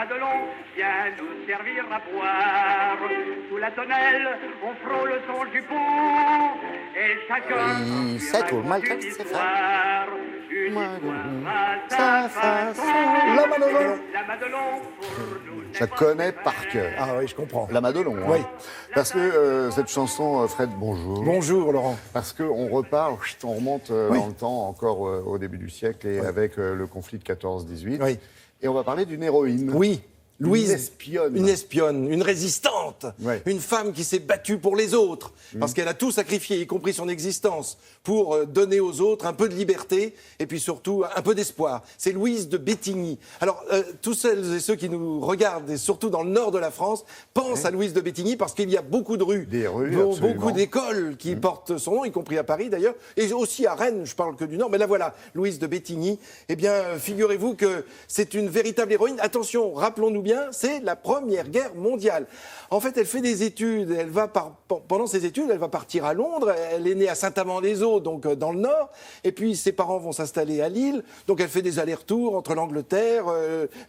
Madelon vient nous servir à boire. Sous la tonnelle, on frôle son jupon, et chacun ça tourne mal comme une c'est histoire. Une histoire à sa façon. La Madelon. La Madelon pour nous. Je connais par cœur. Ah oui, je comprends. La Madelon. Hein. Oui. Parce que cette chanson, Fred, bonjour. Bonjour Laurent. Parce qu'on repart, on remonte dans le temps, encore au début du siècle, et avec le conflit de 14-18. Oui. Et on va parler d'une héroïne. Oui. Louise, Une espionne. Une espionne, une résistante, Ouais. une femme qui s'est battue pour les autres, parce qu'elle a tout sacrifié, y compris son existence, pour donner aux autres un peu de liberté et puis surtout un peu d'espoir. C'est Louise de Bettigny. Alors, tous celles et ceux qui nous regardent, et surtout dans le nord de la France, pensent à Louise de Bettigny parce qu'il y a beaucoup de rues, Des rues, beaucoup absolument. d'écoles qui portent son nom, y compris à Paris d'ailleurs, et aussi à Rennes, je parle que du nord, mais là voilà, Louise de Bettigny. Eh bien, figurez-vous que c'est une véritable héroïne. Attention, rappelons-nous bien, c'est la Première Guerre mondiale. En fait, elle fait des études. Pendant ses études, elle va partir à Londres. Elle est née à Saint-Amand-les-Eaux, donc dans le Nord. Et puis, ses parents vont s'installer à Lille. Donc, elle fait des allers-retours entre l'Angleterre,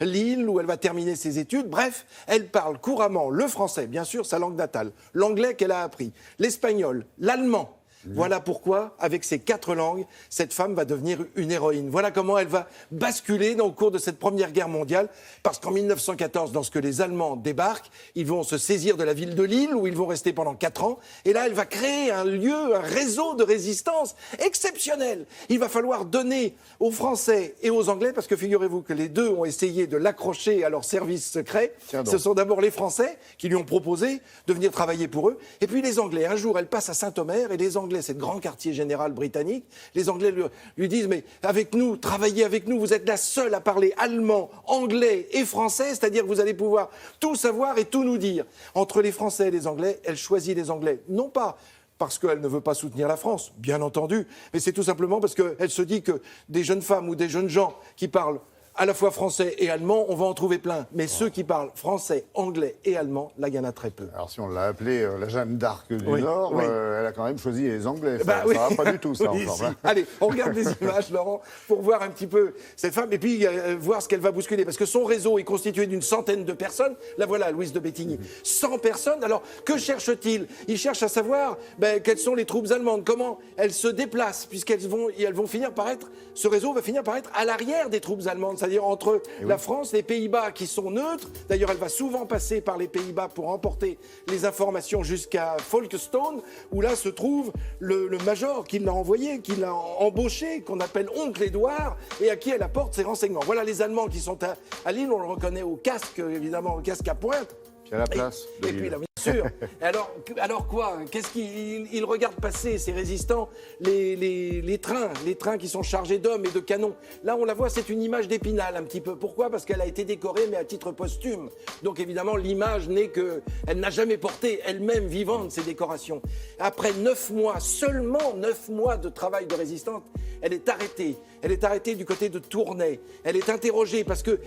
Lille, où elle va terminer ses études. Bref, elle parle couramment le français, bien sûr, sa langue natale, l'anglais qu'elle a appris, l'espagnol, l'allemand. Voilà pourquoi, avec ces 4 langues, cette femme va devenir une héroïne. Voilà comment elle va basculer au cours de cette Première Guerre mondiale, parce qu'en 1914, lorsque les Allemands débarquent, ils vont se saisir de la ville de Lille, où ils vont rester pendant 4 ans, et là, elle va créer un lieu, un réseau de résistance exceptionnel. Il va falloir donner aux Français et aux Anglais, parce que figurez-vous que les deux ont essayé de l'accrocher à leur service secret. Ce sont d'abord les Français qui lui ont proposé de venir travailler pour eux, et puis les Anglais. Un jour, elle passe à Saint-Omer, et les Anglais, c'est le grand quartier général britannique, les Anglais lui disent « Mais avec nous, travaillez avec nous, vous êtes la seule à parler allemand, anglais et français, c'est-à-dire que vous allez pouvoir tout savoir et tout nous dire. » Entre les Français et les Anglais, elle choisit les Anglais. Non pas parce qu'elle ne veut pas soutenir la France, bien entendu, mais c'est tout simplement parce qu'elle se dit que des jeunes femmes ou des jeunes gens qui parlent à la fois français et allemand, on va en trouver plein. Mais ceux qui parlent français, anglais et allemand, là, il y en a très peu. Alors si on l'a appelée la Jeanne d'Arc du Oui, Nord, oui. Elle a quand même choisi les Anglais. Ça, oui. ça va pas du tout, ça, Oui, encore. si. Hein. Allez, on regarde des images, Laurent, pour voir un petit peu cette femme et puis voir ce qu'elle va bousculer. Parce que son réseau est constitué d'une centaine de personnes. Là, voilà, Louise de Bettigny. 100 personnes. Alors, que cherche-t-il? Il cherche à savoir quelles sont les troupes allemandes, comment elles se déplacent, puisqu'elles vont finir par être... Ce réseau va finir par être à l'arrière des troupes allemandes, c'est-à-dire entre la France, les Pays-Bas qui sont neutres. D'ailleurs, elle va souvent passer par les Pays-Bas pour emporter les informations jusqu'à Folkestone, où là se trouve le major qui l'a envoyé, qui l'a embauché, qu'on appelle Oncle Édouard, et à qui elle apporte ses renseignements. Voilà les Allemands qui sont à Lille, on le reconnaît au casque, évidemment, au casque à pointe. Puis à la place. Et puis là, bien sûr. Alors quoi? Qu'est-ce qu'il regarde passer, ces résistants, les trains qui sont chargés d'hommes et de canons. Là, on la voit, c'est une image d'Épinal un petit peu. Pourquoi? Parce qu'elle a été décorée, mais à titre posthume. Donc évidemment, l'image n'est que... Elle n'a jamais porté elle-même vivante ces décorations. Après 9 mois, seulement 9 mois de travail de résistante, elle est arrêtée. Elle est arrêtée du côté de Tournai. Elle est interrogée parce que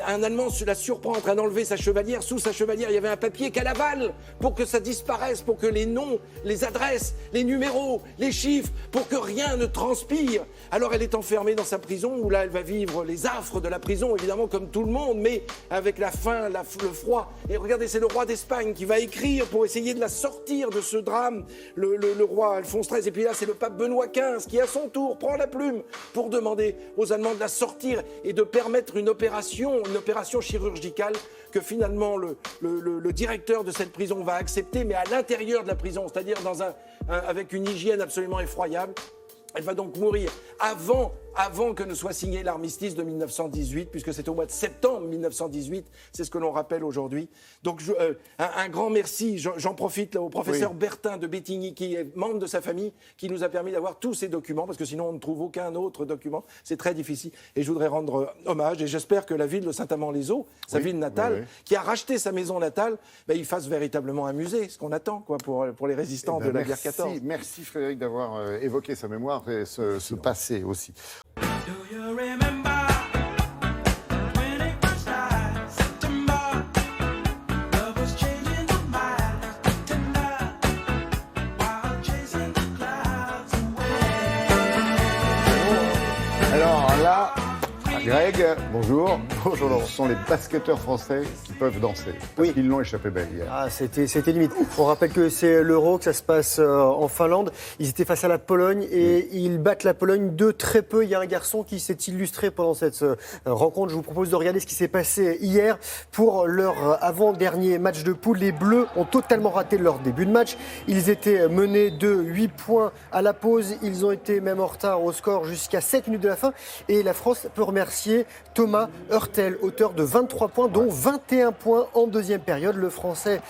un Allemand la surprend en train d'enlever sa chevalière. Sous sa chevalière, il y avait un papier qu'elle avale pour que ça disparaisse, pour que les noms, les adresses, les numéros, les chiffres, pour que rien ne transpire. Alors elle est enfermée dans sa prison où là, elle va vivre les affres de la prison, évidemment comme tout le monde, mais avec la faim, le froid. Et regardez, c'est le roi d'Espagne qui va écrire pour essayer de la sortir de ce drame, le roi Alphonse XIII. Et puis là, c'est le pape Benoît XV qui, à son tour, prend la plume pour demander aux Allemands de la sortir et de permettre une opération chirurgicale que finalement le directeur de cette prison va accepter, mais à l'intérieur de la prison, c'est-à-dire avec une hygiène absolument effroyable. Elle va donc mourir avant que ne soit signé l'armistice de 1918, puisque c'est au mois de septembre 1918, c'est ce que l'on rappelle aujourd'hui. Donc un grand merci, j'en profite là, au professeur Bertin de Bettigny, qui est membre de sa famille, qui nous a permis d'avoir tous ces documents, parce que sinon on ne trouve aucun autre document, c'est très difficile. Et je voudrais rendre hommage, et j'espère que la ville de Saint-Amand-les-Eaux, sa ville natale, qui a racheté sa maison natale, il fasse véritablement un musée, ce qu'on attend pour les résistants de la guerre 14. Merci Frédéric d'avoir évoqué sa mémoire et ce passé aussi. Alors là, Greg, bonjour. Bonjour Laurent. Ce sont les basketteurs français qui peuvent danser. Parce qu'ils l'ont échappé belle hier. Ah, c'était limite. On rappelle que c'est l'Euro, que ça se passe en Finlande. Ils étaient face à la Pologne et ils battent la Pologne de très peu. Il y a un garçon qui s'est illustré pendant cette rencontre. Je vous propose de regarder ce qui s'est passé hier pour leur avant-dernier match de poule. Les Bleus ont totalement raté leur début de match. Ils étaient menés de 8 points à la pause. Ils ont été même en retard au score jusqu'à 7 minutes de la fin. Et la France peut remercier Thomas Hurtel, auteur de 23 points, dont 21 points en deuxième période. Le Français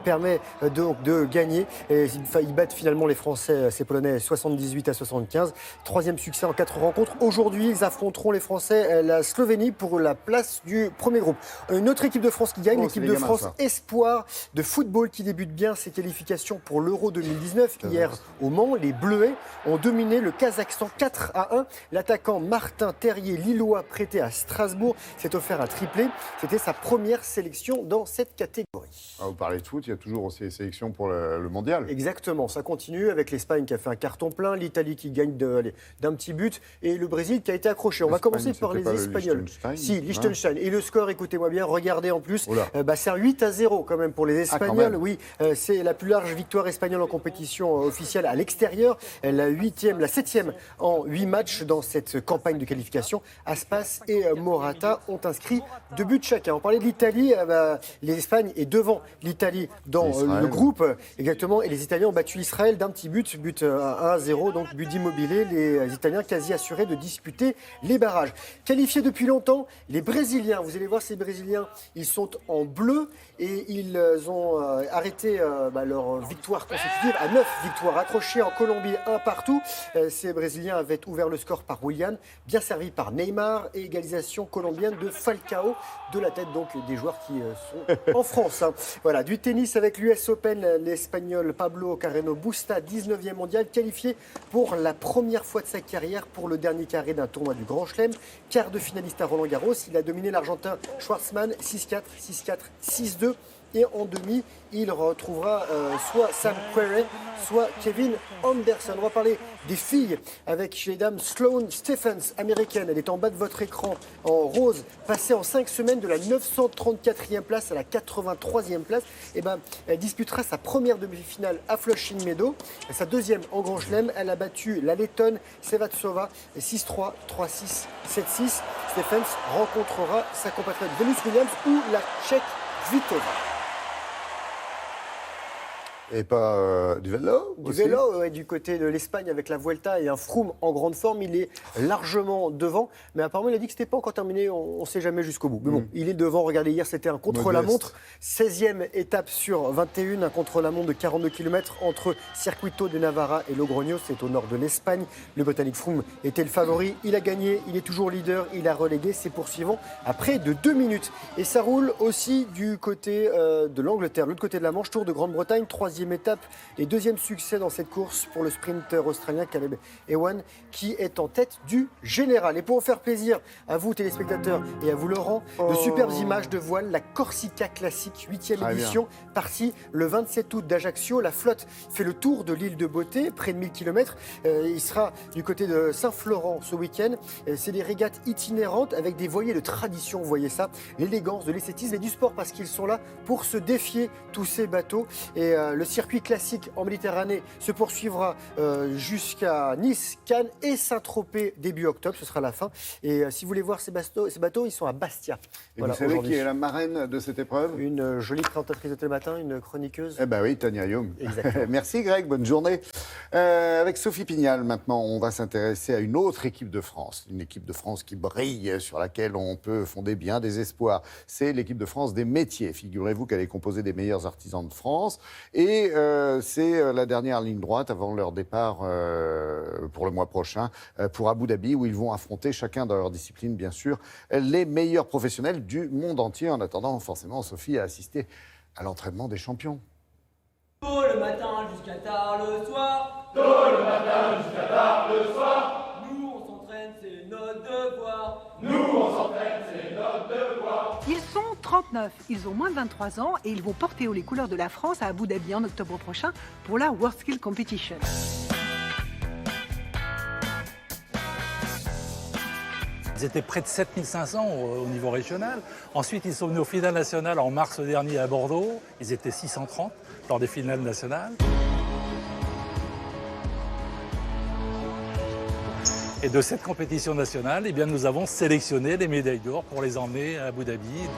permet donc de gagner. Ils battent finalement les Français, ces Polonais, 78-75. Troisième succès en 4 rencontres. Aujourd'hui, ils affronteront les Français, la Slovénie, pour la place du premier groupe. Une autre équipe de France qui gagne, l'équipe de France Espoir de football qui débute bien ses qualifications pour l'Euro 2019. Hier, au Mans, les Bleuets ont dominé le Kazakhstan 4-1. L'attaquant Martin Terrier, lillois prêté à Strasbourg, s'est offert un triplé. C'était sa première sélection dans cette catégorie. Vous parlez de foot, il y a toujours aussi les sélections pour le mondial. Exactement, ça continue avec l'Espagne qui a fait un carton plein, l'Italie qui gagne d'un petit but et le Brésil qui a été accroché. On va commencer par les Espagnols. Liechtenstein. Et le score, écoutez-moi bien, regardez en plus, c'est un 8-0 quand même pour les Espagnols. C'est la plus large victoire espagnole en compétition officielle à l'extérieur. La 7e en 8 matchs dans cette campagne de qualification. Aspas et Morata ont inscrit 2 buts chacun. On parlait de l'Italie, l'Espagne est devant l'Italie dans le groupe, exactement, et les Italiens ont battu l'Israël d'un petit but 1-0, donc but d'Immobilier, les Italiens quasi assurés de disputer les barrages. Qualifiés depuis longtemps, les Brésiliens, vous allez voir ces Brésiliens, ils sont en bleu et ils ont arrêté leur victoire consécutive à 9 victoires accrochées en Colombie, 1 partout. Ces Brésiliens avaient ouvert le score par Willian, bien servi par Neymar et égalisation colombienne de Falcao, de la tête donc des joueurs qui sont en France. Voilà, du tennis avec l'US Open, l'Espagnol Pablo Carreno Busta, 19e mondial, qualifié pour la première fois de sa carrière pour le dernier carré d'un tournoi du Grand Chelem. Quart de finaliste à Roland-Garros, il a dominé l'Argentin Schwartzmann 6-4, 6-4, 6-2. Et en demi, il retrouvera soit Sam Querrey, soit Kevin Anderson. On va parler des filles avec chez les dames Sloane Stephens, américaine. Elle est en bas de votre écran en rose, passée en 5 semaines de la 934e place à la 83e place. Elle disputera sa première demi-finale à Flushing Meadows. Sa deuxième en Grand Chelem, elle a battu la Lettonne Sevatsova 6-3, 3-6, 7-6. Stephens rencontrera sa compatriote Venus Williams ou la Tchèque Kvitova. Et pas du vélo Du vélo, du côté de l'Espagne avec la Vuelta et un Froome en grande forme. Il est largement devant. Mais apparemment, il a dit que ce n'était pas encore terminé. On ne sait jamais jusqu'au bout. Mais bon, il est devant. Regardez, hier, c'était un contre-la-montre. 16e étape sur 21. Un contre-la-montre de 42 km entre Circuito de Navarra et Logroño. C'est au nord de l'Espagne. Le Britannique Froome était le favori. Il a gagné. Il est toujours leader. Il a relégué ses poursuivants après de 2 minutes. Et ça roule aussi du côté de l'Angleterre. L'autre côté de la Manche, Tour de Grande-Bretagne. 3e étape et 2e succès dans cette course pour le sprinter australien Caleb Ewan qui est en tête du général. Et pour faire plaisir à vous téléspectateurs et à vous Laurent, de superbes images de voile, la Corsica Classic 8e édition, partie le 27 août d'Ajaccio. La flotte fait le tour de l'île de Beauté, près de 1000 km. Il sera du côté de Saint-Florent ce week-end. C'est des régates itinérantes avec des voiliers de tradition, vous voyez ça, l'élégance, de l'esthétisme et du sport parce qu'ils sont là pour se défier tous ces bateaux. Et le circuit classique en Méditerranée se poursuivra jusqu'à Nice, Cannes et Saint-Tropez début octobre. Ce sera la fin. Et si vous voulez voir ces bateaux, ils sont à Bastia. Et voilà, vous savez qui est la marraine de cette épreuve ? Une jolie présentatrice de Télématin, une chroniqueuse. Eh bien oui, Tania Youm. Exactement. Merci Greg, bonne journée. Avec Sophie Pignal, maintenant, on va s'intéresser à une autre équipe de France. Une équipe de France qui brille, sur laquelle on peut fonder bien des espoirs. C'est l'équipe de France des métiers. Figurez-vous qu'elle est composée des meilleurs artisans de France. Et c'est la dernière ligne droite avant leur départ pour le mois prochain pour Abu Dhabi, où ils vont affronter chacun dans leur discipline, bien sûr, les meilleurs professionnels du monde entier. En attendant, forcément, Sophie a assisté à l'entraînement des champions. Tôt le matin jusqu'à tard le soir. Tôt le matin jusqu'à tard le soir. Nous on s'entraîne, c'est notre devoir. Nous on s'entraîne, c'est notre devoir. Ils sont 39, ils ont moins de 23 ans et ils vont porter haut les couleurs de la France à Abu Dhabi en octobre prochain pour la World Skill Competition. Ils étaient près de 7500 au niveau régional. Ensuite, ils sont venus aux finales nationales en mars dernier à Bordeaux. Ils étaient 630 lors des finales nationales. Et de cette compétition nationale, eh bien, nous avons sélectionné les médailles d'or pour les emmener à Abu Dhabi.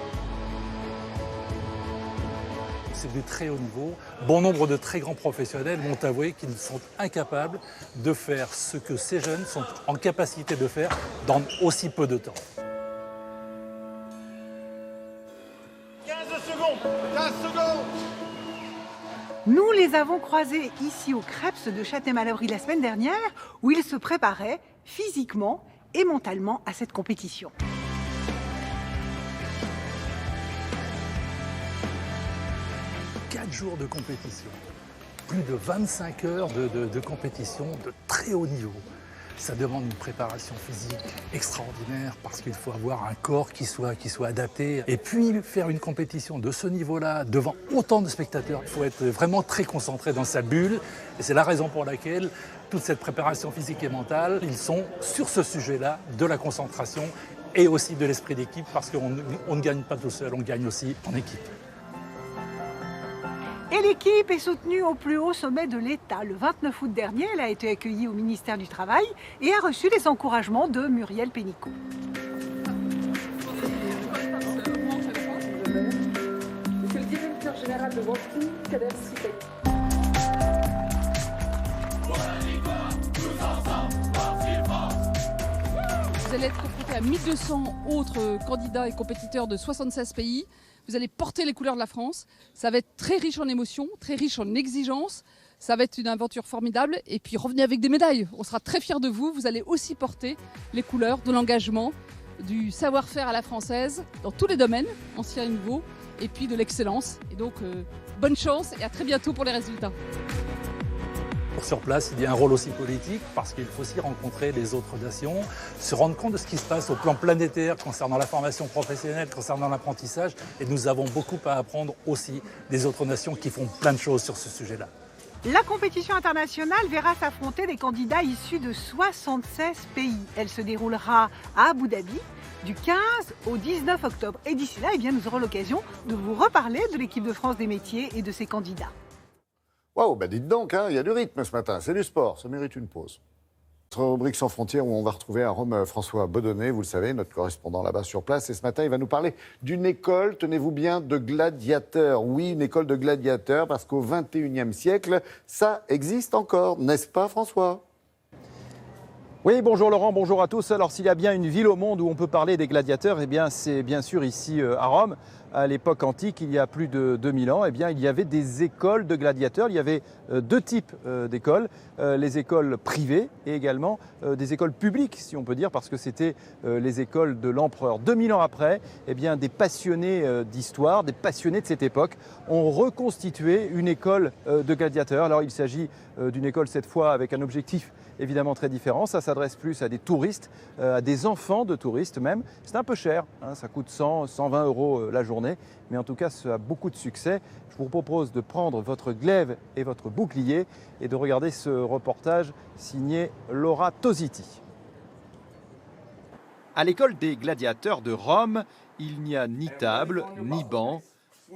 C'est du très haut niveau. Bon nombre de très grands professionnels m'ont avoué qu'ils sont incapables de faire ce que ces jeunes sont en capacité de faire dans aussi peu de temps. 15 secondes. 15 secondes. Nous les avons croisés ici au Krebs de Châtenay-Malabry la semaine dernière, où ils se préparaient physiquement et mentalement à cette compétition. Jours de compétition, plus de 25 heures de compétition de très haut niveau. Ça demande une préparation physique extraordinaire parce qu'il faut avoir un corps qui soit adapté. Et puis faire une compétition de ce niveau-là devant autant de spectateurs, il faut être vraiment très concentré dans sa bulle. Et c'est la raison pour laquelle toute cette préparation physique et mentale, ils sont sur ce sujet-là de la concentration et aussi de l'esprit d'équipe parce qu'on ne gagne pas tout seul, on gagne aussi en équipe. Et l'équipe est soutenue au plus haut sommet de l'État. Le 29 août dernier, elle a été accueillie au ministère du Travail et a reçu les encouragements de Muriel Pénicaud. Monsieur le directeur général de Working, Kader Sipek. Vous allez être confronté à 1200 autres candidats et compétiteurs de 76 pays. Vous allez porter les couleurs de la France. Ça va être très riche en émotions, très riche en exigences. Ça va être une aventure formidable. Et puis revenez avec des médailles. On sera très fiers de vous. Vous allez aussi porter les couleurs de l'engagement, du savoir-faire à la française, dans tous les domaines, ancien et nouveau, et puis de l'excellence. Et donc, bonne chance et à très bientôt pour les résultats. Sur place, il y a un rôle aussi politique parce qu'il faut aussi rencontrer les autres nations, se rendre compte de ce qui se passe au plan planétaire concernant la formation professionnelle, concernant l'apprentissage. Et nous avons beaucoup à apprendre aussi des autres nations qui font plein de choses sur ce sujet-là. La compétition internationale verra s'affronter des candidats issus de 76 pays. Elle se déroulera à Abu Dhabi du 15 au 19 octobre. Et d'ici là, eh bien, nous aurons l'occasion de vous reparler de l'équipe de France des métiers et de ses candidats. Waouh, bah dites donc, hein, il y a du rythme ce matin, c'est du sport, ça mérite une pause. Notre rubrique Sans frontières où on va retrouver à Rome François Baudonnet, vous le savez, notre correspondant là-bas sur place. Et ce matin, il va nous parler d'une école, tenez-vous bien, de gladiateurs. Oui, une école de gladiateurs, parce qu'au XXIe siècle, ça existe encore, n'est-ce pas François ? Oui, bonjour Laurent, bonjour à tous. Alors s'il y a bien une ville au monde où on peut parler des gladiateurs, eh bien c'est bien sûr ici à Rome. À l'époque antique, il y a plus de 2000 ans, eh bien, il y avait des écoles de gladiateurs. Il y avait deux types d'écoles, les écoles privées et également des écoles publiques, si on peut dire, parce que c'était les écoles de l'empereur. 2000 ans après, eh bien, des passionnés d'histoire, des passionnés de cette époque ont reconstitué une école de gladiateurs. Alors il s'agit d'une école cette fois avec un objectif évidemment très différent. Ça s'adresse plus à des touristes, à des enfants de touristes même. C'est un peu cher, hein, ça coûte 100, 120 € la journée, mais en tout cas ça a beaucoup de succès. Je vous propose de prendre votre glaive et votre bouclier et de regarder ce reportage signé Laura Tositi. À l'école des gladiateurs de Rome, il n'y a ni table, ni banc,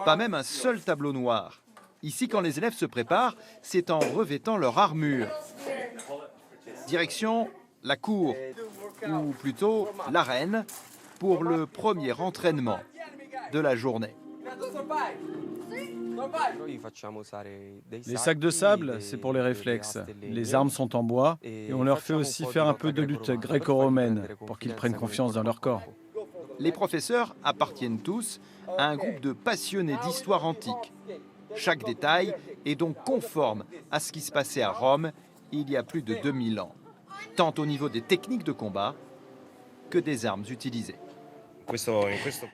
pas même un seul tableau noir. Ici, quand les élèves se préparent, c'est en revêtant leur armure. Direction la cour, ou plutôt l'arène, pour le premier entraînement de la journée. Les sacs de sable, c'est pour les réflexes. Les armes sont en bois et on leur fait aussi faire un peu de lutte gréco-romaine pour qu'ils prennent confiance dans leur corps. Les professeurs appartiennent tous à un groupe de passionnés d'histoire antique. Chaque détail est donc conforme à ce qui se passait à Rome il y a plus de 2000 ans, tant au niveau des techniques de combat que des armes utilisées.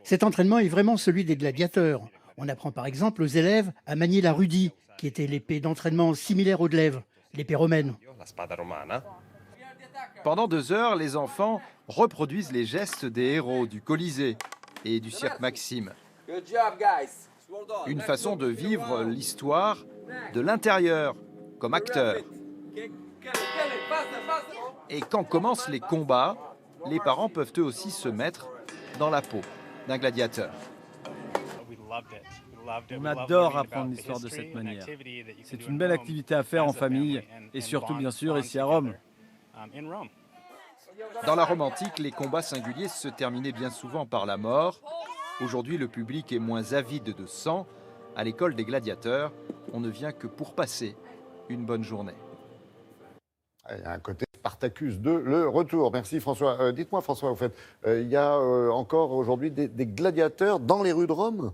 Cet entraînement est vraiment celui des gladiateurs. On apprend par exemple aux élèves à manier la rudis, qui était l'épée d'entraînement similaire au glaive, l'épée romaine. Pendant 2 heures, les enfants reproduisent les gestes des héros du Colisée et du Cirque Maxime. Une façon de vivre l'histoire de l'intérieur, comme acteur. Et quand commencent les combats, les parents peuvent eux aussi se mettre dans la peau d'un gladiateur. On adore apprendre l'histoire de cette manière. C'est une belle activité à faire en famille et surtout, bien sûr, ici à Rome. Dans la Rome antique, les combats singuliers se terminaient bien souvent par la mort. Aujourd'hui, le public est moins avide de sang. À l'école des gladiateurs, on ne vient que pour passer une bonne journée. Il y a un côté Spartacus de le retour. Merci François. Dites-moi François, au fait, il y a encore aujourd'hui des gladiateurs dans les rues de Rome ?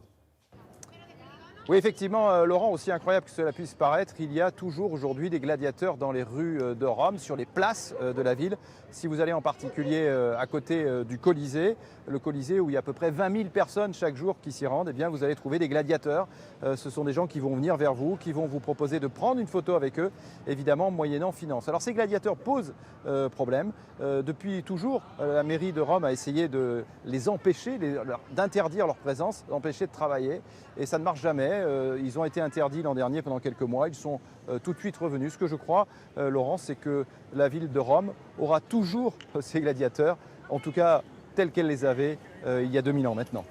Oui, effectivement, Laurent, aussi incroyable que cela puisse paraître, il y a toujours aujourd'hui des gladiateurs dans les rues de Rome, sur les places de la ville. Si vous allez en particulier à côté du Colisée, le Colisée où il y a à peu près 20 000 personnes chaque jour qui s'y rendent, eh bien vous allez trouver des gladiateurs. Ce sont des gens qui vont venir vers vous, qui vont vous proposer de prendre une photo avec eux, évidemment moyennant finance. Alors ces gladiateurs posent problème. Depuis toujours, la mairie de Rome a essayé de les empêcher, d'interdire leur présence, d'empêcher de travailler. Et ça ne marche jamais. Ils ont été interdits l'an dernier pendant quelques mois. Ils sont tout de suite revenus. Ce que je crois, Laurent, c'est que la ville de Rome aura toujours ces gladiateurs, en tout cas tels qu'elle les avait il y a 2000 ans maintenant.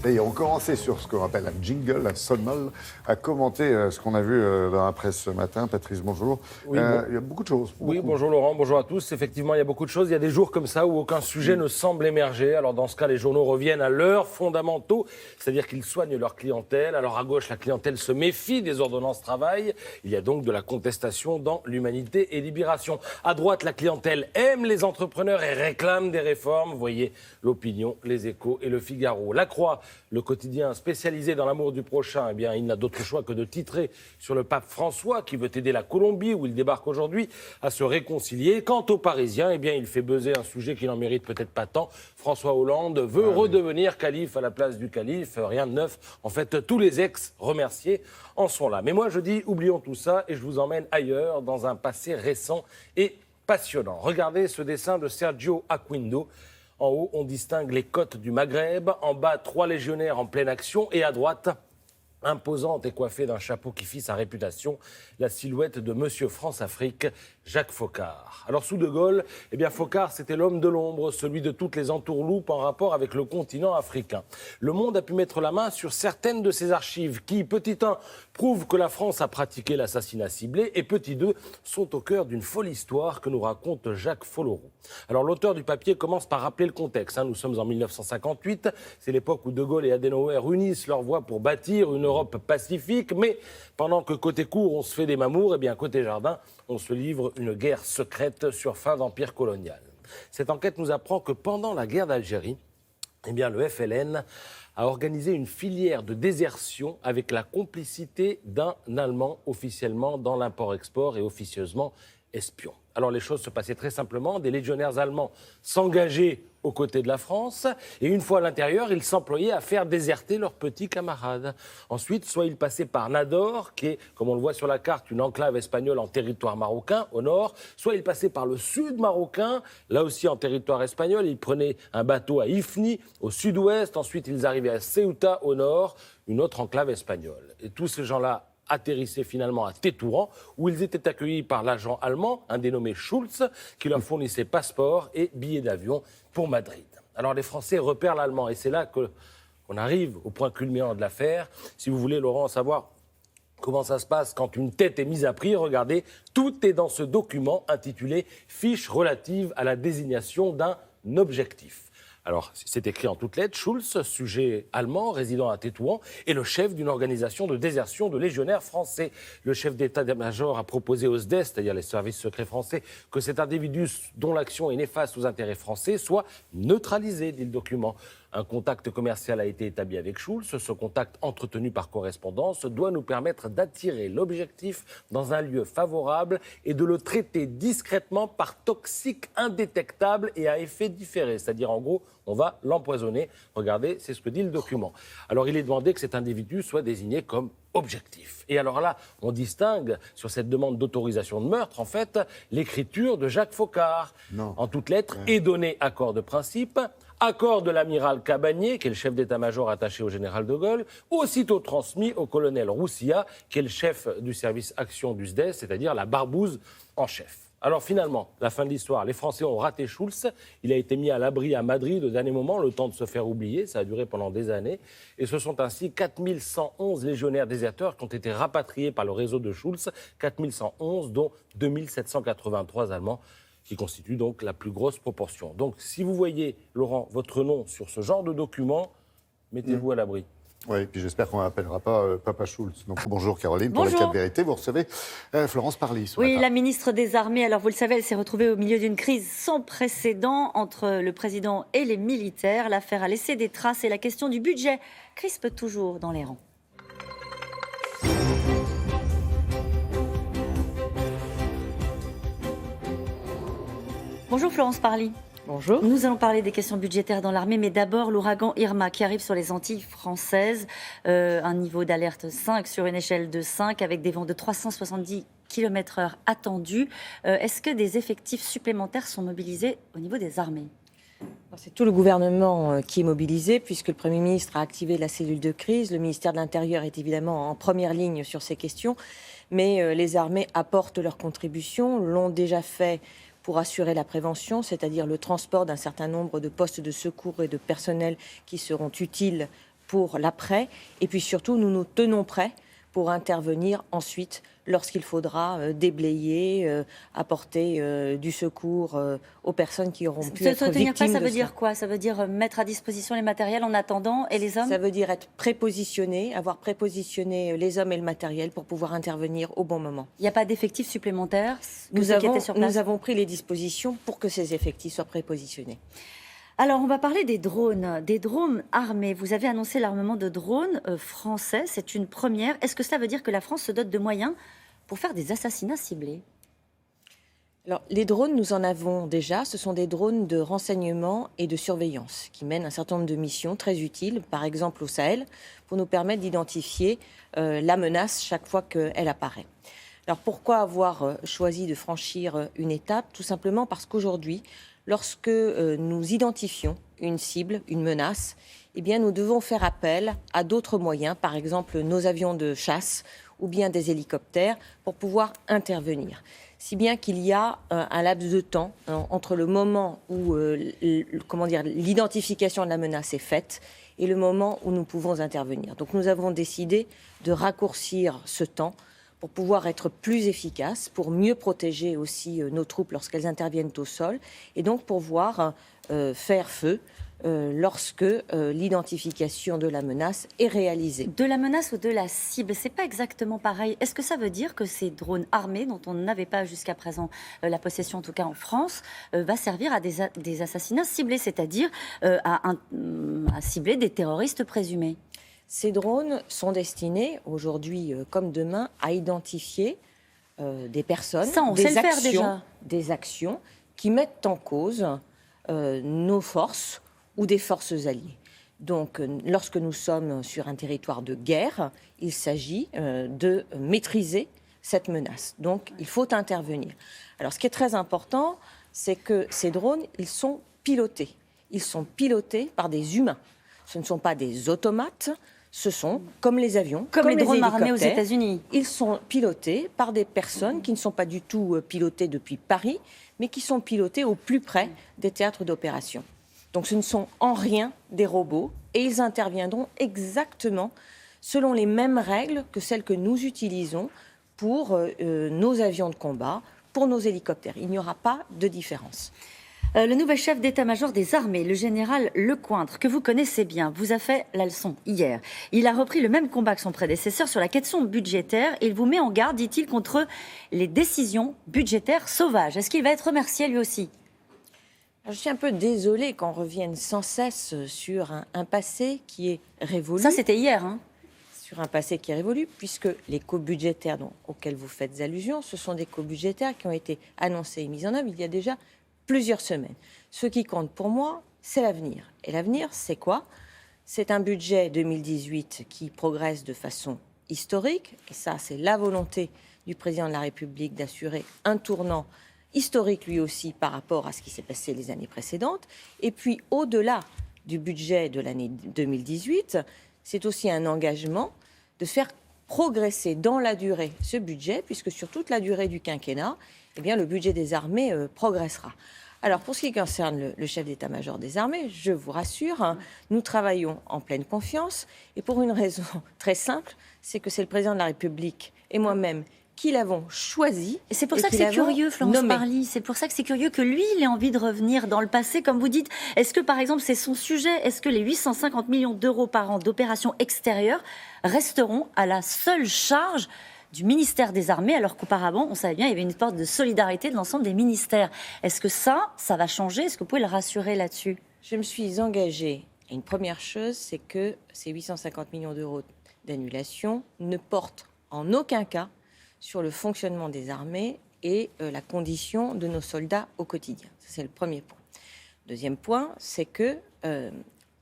Et on commençait sur ce qu'on appelle un jingle, un sonmol, à commenter ce qu'on a vu dans la presse ce matin. Patrice, bonjour. Oui, il y a beaucoup de choses. Oui, bonjour Laurent, bonjour à tous. Effectivement, il y a beaucoup de choses. Il y a des jours comme ça où aucun sujet ne semble émerger. Alors dans ce cas, les journaux reviennent à leurs fondamentaux, c'est-à-dire qu'ils soignent leur clientèle. Alors à gauche, la clientèle se méfie des ordonnances travail. Il y a donc de la contestation dans l'Humanité et Libération. À droite, la clientèle aime les entrepreneurs et réclame des réformes. Vous voyez l'Opinion, les Échos et le Figaro. La Croix, le quotidien spécialisé dans l'amour du prochain, eh bien, il n'a d'autre choix que de titrer sur le pape François qui veut aider la Colombie, où il débarque aujourd'hui, à se réconcilier. Quant aux Parisiens, eh bien, il fait buzzer un sujet qui n'en mérite peut-être pas tant. François Hollande veut redevenir calife à la place du calife. Rien de neuf. En fait, tous les ex remerciés en sont là. Mais moi, je dis, oublions tout ça et je vous emmène ailleurs, dans un passé récent et passionnant. Regardez ce dessin de Sergio Aquindo. En haut, on distingue les côtes du Maghreb. En bas, 3 légionnaires en pleine action. Et à droite, imposante et coiffée d'un chapeau qui fit sa réputation, la silhouette de Monsieur France-Afrique, Jacques Foccart. Alors sous De Gaulle, eh bien Foccart, c'était l'homme de l'ombre, celui de toutes les entourloupes en rapport avec le continent africain. Le Monde a pu mettre la main sur certaines de ces archives qui, petit 1, prouvent que la France a pratiqué l'assassinat ciblé et petit 2, sont au cœur d'une folle histoire que nous raconte Jacques Folloroux. Alors l'auteur du papier commence par rappeler le contexte. Nous sommes en 1958, c'est l'époque où De Gaulle et Adenauer unissent leurs voix pour bâtir une Europe pacifique, mais pendant que côté cour on se fait des mamours, eh bien côté jardin on se livre une guerre secrète sur fin d'empire colonial. Cette enquête nous apprend que pendant la guerre d'Algérie, eh bien le FLN a organisé une filière de désertion avec la complicité d'un Allemand officiellement dans l'import-export et officieusement espion. Alors les choses se passaient très simplement, des légionnaires allemands s'engageaient aux côtés de la France et une fois à l'intérieur, ils s'employaient à faire déserter leurs petits camarades. Ensuite, soit ils passaient par Nador, qui est, comme on le voit sur la carte, une enclave espagnole en territoire marocain au nord, soit ils passaient par le sud marocain, là aussi en territoire espagnol, ils prenaient un bateau à Ifni au sud-ouest, ensuite ils arrivaient à Ceuta au nord, une autre enclave espagnole. Et tous ces gens-là atterrissaient finalement à Tétouan, où ils étaient accueillis par l'agent allemand, un dénommé Schulz, qui leur fournissait passeport et billets d'avion pour Madrid. Alors les Français repèrent l'Allemand, et c'est là qu'on arrive au point culminant de l'affaire. Si vous voulez, Laurent, savoir comment ça se passe quand une tête est mise à prix, regardez, tout est dans ce document intitulé « Fiche relative à la désignation d'un objectif ». Alors, c'est écrit en toutes lettres, Schulz, sujet allemand, résident à Tétouan, est le chef d'une organisation de désertion de légionnaires français. Le chef d'état-major a proposé aux SDES, c'est-à-dire les services secrets français, que cet individu dont l'action est néfaste aux intérêts français soit neutralisé, dit le document. Un contact commercial a été établi avec Schulz. Ce contact, entretenu par correspondance, doit nous permettre d'attirer l'objectif dans un lieu favorable et de le traiter discrètement par toxique indétectable et à effet différé. C'est-à-dire, en gros, on va l'empoisonner. Regardez, c'est ce que dit le document. Alors, il est demandé que cet individu soit désigné comme objectif. Et alors là, on distingue sur cette demande d'autorisation de meurtre, en fait, l'écriture de Jacques Foccart. En toutes lettres, est donné accord de principe. Accord de l'amiral Cabanier, qui est le chef d'état-major attaché au général de Gaulle, aussitôt transmis au colonel Roussilla, qui est le chef du service action du SDES, c'est-à-dire la barbouze en chef. Alors finalement, la fin de l'histoire, les Français ont raté Schulz. Il a été mis à l'abri à Madrid au dernier moment, le temps de se faire oublier. Ça a duré pendant des années. Et ce sont ainsi 4111 légionnaires déserteurs qui ont été rapatriés par le réseau de Schulz. 4111, dont 2783 Allemands, qui constituent donc la plus grosse proportion. Donc si vous voyez, Laurent, votre nom sur ce genre de document, mettez-vous à l'abri. Oui, et puis j'espère qu'on n'appellera pas Papa Schulz. Donc bonjour Caroline, pour Bonjour. la Cap-Vérité, vous recevez Florence Parly. Oui, la ministre des Armées, alors vous le savez, elle s'est retrouvée au milieu d'une crise sans précédent entre le président et les militaires. L'affaire a laissé des traces et la question du budget crispe toujours dans les rangs. Bonjour Florence Parly. Bonjour. Nous allons parler des questions budgétaires dans l'armée, mais d'abord l'ouragan Irma qui arrive sur les Antilles françaises. Un niveau d'alerte 5 sur une échelle de 5 avec des vents de 370 km/h attendus. Est-ce que des effectifs supplémentaires sont mobilisés au niveau des armées ? C'est tout le gouvernement qui est mobilisé puisque le Premier ministre a activé la cellule de crise. Le ministère de l'Intérieur est évidemment en première ligne sur ces questions, mais les armées apportent leur contribution, l'ont déjà fait pour assurer la prévention, c'est-à-dire le transport d'un certain nombre de postes de secours et de personnel qui seront utiles pour l'après. Et puis surtout, nous nous tenons prêts pour intervenir ensuite lorsqu'il faudra déblayer, apporter du secours aux personnes qui auront pu être victimes. Ça veut dire quoi ? Ça veut dire mettre à disposition les matériels en attendant et les hommes ? Ça veut dire être prépositionné, avoir prépositionné les hommes et le matériel pour pouvoir intervenir au bon moment. Il n'y a pas d'effectifs supplémentaires ? Nous avons pris les dispositions pour que ces effectifs soient prépositionnés. Alors, on va parler des drones armés. Vous avez annoncé l'armement de drones français, c'est une première. Est-ce que cela veut dire que la France se dote de moyens pour faire des assassinats ciblés ? Alors, les drones, nous en avons déjà. Ce sont des drones de renseignement et de surveillance qui mènent un certain nombre de missions très utiles, par exemple au Sahel, pour nous permettre d'identifier la menace chaque fois qu'elle apparaît. Alors, pourquoi avoir choisi de franchir une étape ? Tout simplement parce qu'aujourd'hui, lorsque nous identifions une cible, une menace, eh bien, nous devons faire appel à d'autres moyens, par exemple nos avions de chasse ou bien des hélicoptères, pour pouvoir intervenir. Si bien qu'il y a un laps de temps entre le moment où l'identification de la menace est faite et le moment où nous pouvons intervenir. Donc nous avons décidé de raccourcir ce temps pour pouvoir être plus efficace, pour mieux protéger aussi nos troupes lorsqu'elles interviennent au sol, et donc pour pouvoir faire feu lorsque l'identification de la menace est réalisée. De la menace ou de la cible, c'est pas exactement pareil. Est-ce que ça veut dire que ces drones armés, dont on n'avait pas jusqu'à présent la possession, en tout cas en France, va servir à des assassinats ciblés, c'est-à-dire à cibler des terroristes présumés ? Ces drones sont destinés, aujourd'hui comme demain, à identifier des personnes, des actions qui mettent en cause nos forces ou des forces alliées. Donc, lorsque nous sommes sur un territoire de guerre, il s'agit de maîtriser cette menace. Donc, il faut intervenir. Alors, ce qui est très important, c'est que ces drones, ils sont pilotés. Ils sont pilotés par des humains. Ce ne sont pas des automates. Ce sont, comme les avions, comme les drones armés aux États-Unis. Ils sont pilotés par des personnes qui ne sont pas du tout pilotées depuis Paris, mais qui sont pilotées au plus près des théâtres d'opération. Donc ce ne sont en rien des robots et ils interviendront exactement selon les mêmes règles que celles que nous utilisons pour nos avions de combat, pour nos hélicoptères. Il n'y aura pas de différence. Le nouvel chef d'état-major des armées, le général Lecointre, que vous connaissez bien, vous a fait la leçon hier. Il a repris le même combat que son prédécesseur sur la question budgétaire et il vous met en garde, dit-il, contre les décisions budgétaires sauvages. Est-ce qu'il va être remercié lui aussi ? Je suis un peu désolée qu'on revienne sans cesse sur un passé qui est révolu. Ça, c'était hier, hein ? Sur un passé qui est révolu, puisque les coupes budgétaires auxquelles vous faites allusion, ce sont des coupes budgétaires qui ont été annoncées et mises en œuvre il y a déjà plusieurs semaines. Ce qui compte pour moi, c'est l'avenir. Et l'avenir, c'est quoi ? C'est un budget 2018 qui progresse de façon historique. Et ça, c'est la volonté du président de la République d'assurer un tournant historique lui aussi par rapport à ce qui s'est passé les années précédentes. Et puis au-delà du budget de l'année 2018, c'est aussi un engagement de faire progresser dans la durée ce budget, puisque sur toute la durée du quinquennat, eh bien, le budget des armées progressera. Alors, pour ce qui concerne le chef d'état-major des armées, je vous rassure, nous travaillons en pleine confiance, et pour une raison très simple, c'est que c'est le président de la République et moi-même qui l'avons choisi. Et c'est pour ça que c'est curieux, Florence Parly, c'est pour ça que c'est curieux que lui, il ait envie de revenir dans le passé, comme vous dites. Est-ce que, par exemple, c'est son sujet? Est-ce que les 850 millions d'euros par an d'opérations extérieures resteront à la seule charge du ministère des Armées, alors qu'auparavant, on savait bien, il y avait une sorte de solidarité de l'ensemble des ministères? Est-ce que ça va changer? Est-ce que vous pouvez le rassurer là-dessus? Je me suis engagée. Et une première chose, c'est que ces 850 millions d'euros d'annulation ne portent en aucun cas sur le fonctionnement des armées et la condition de nos soldats au quotidien. Ça, c'est le premier point. Deuxième point, c'est que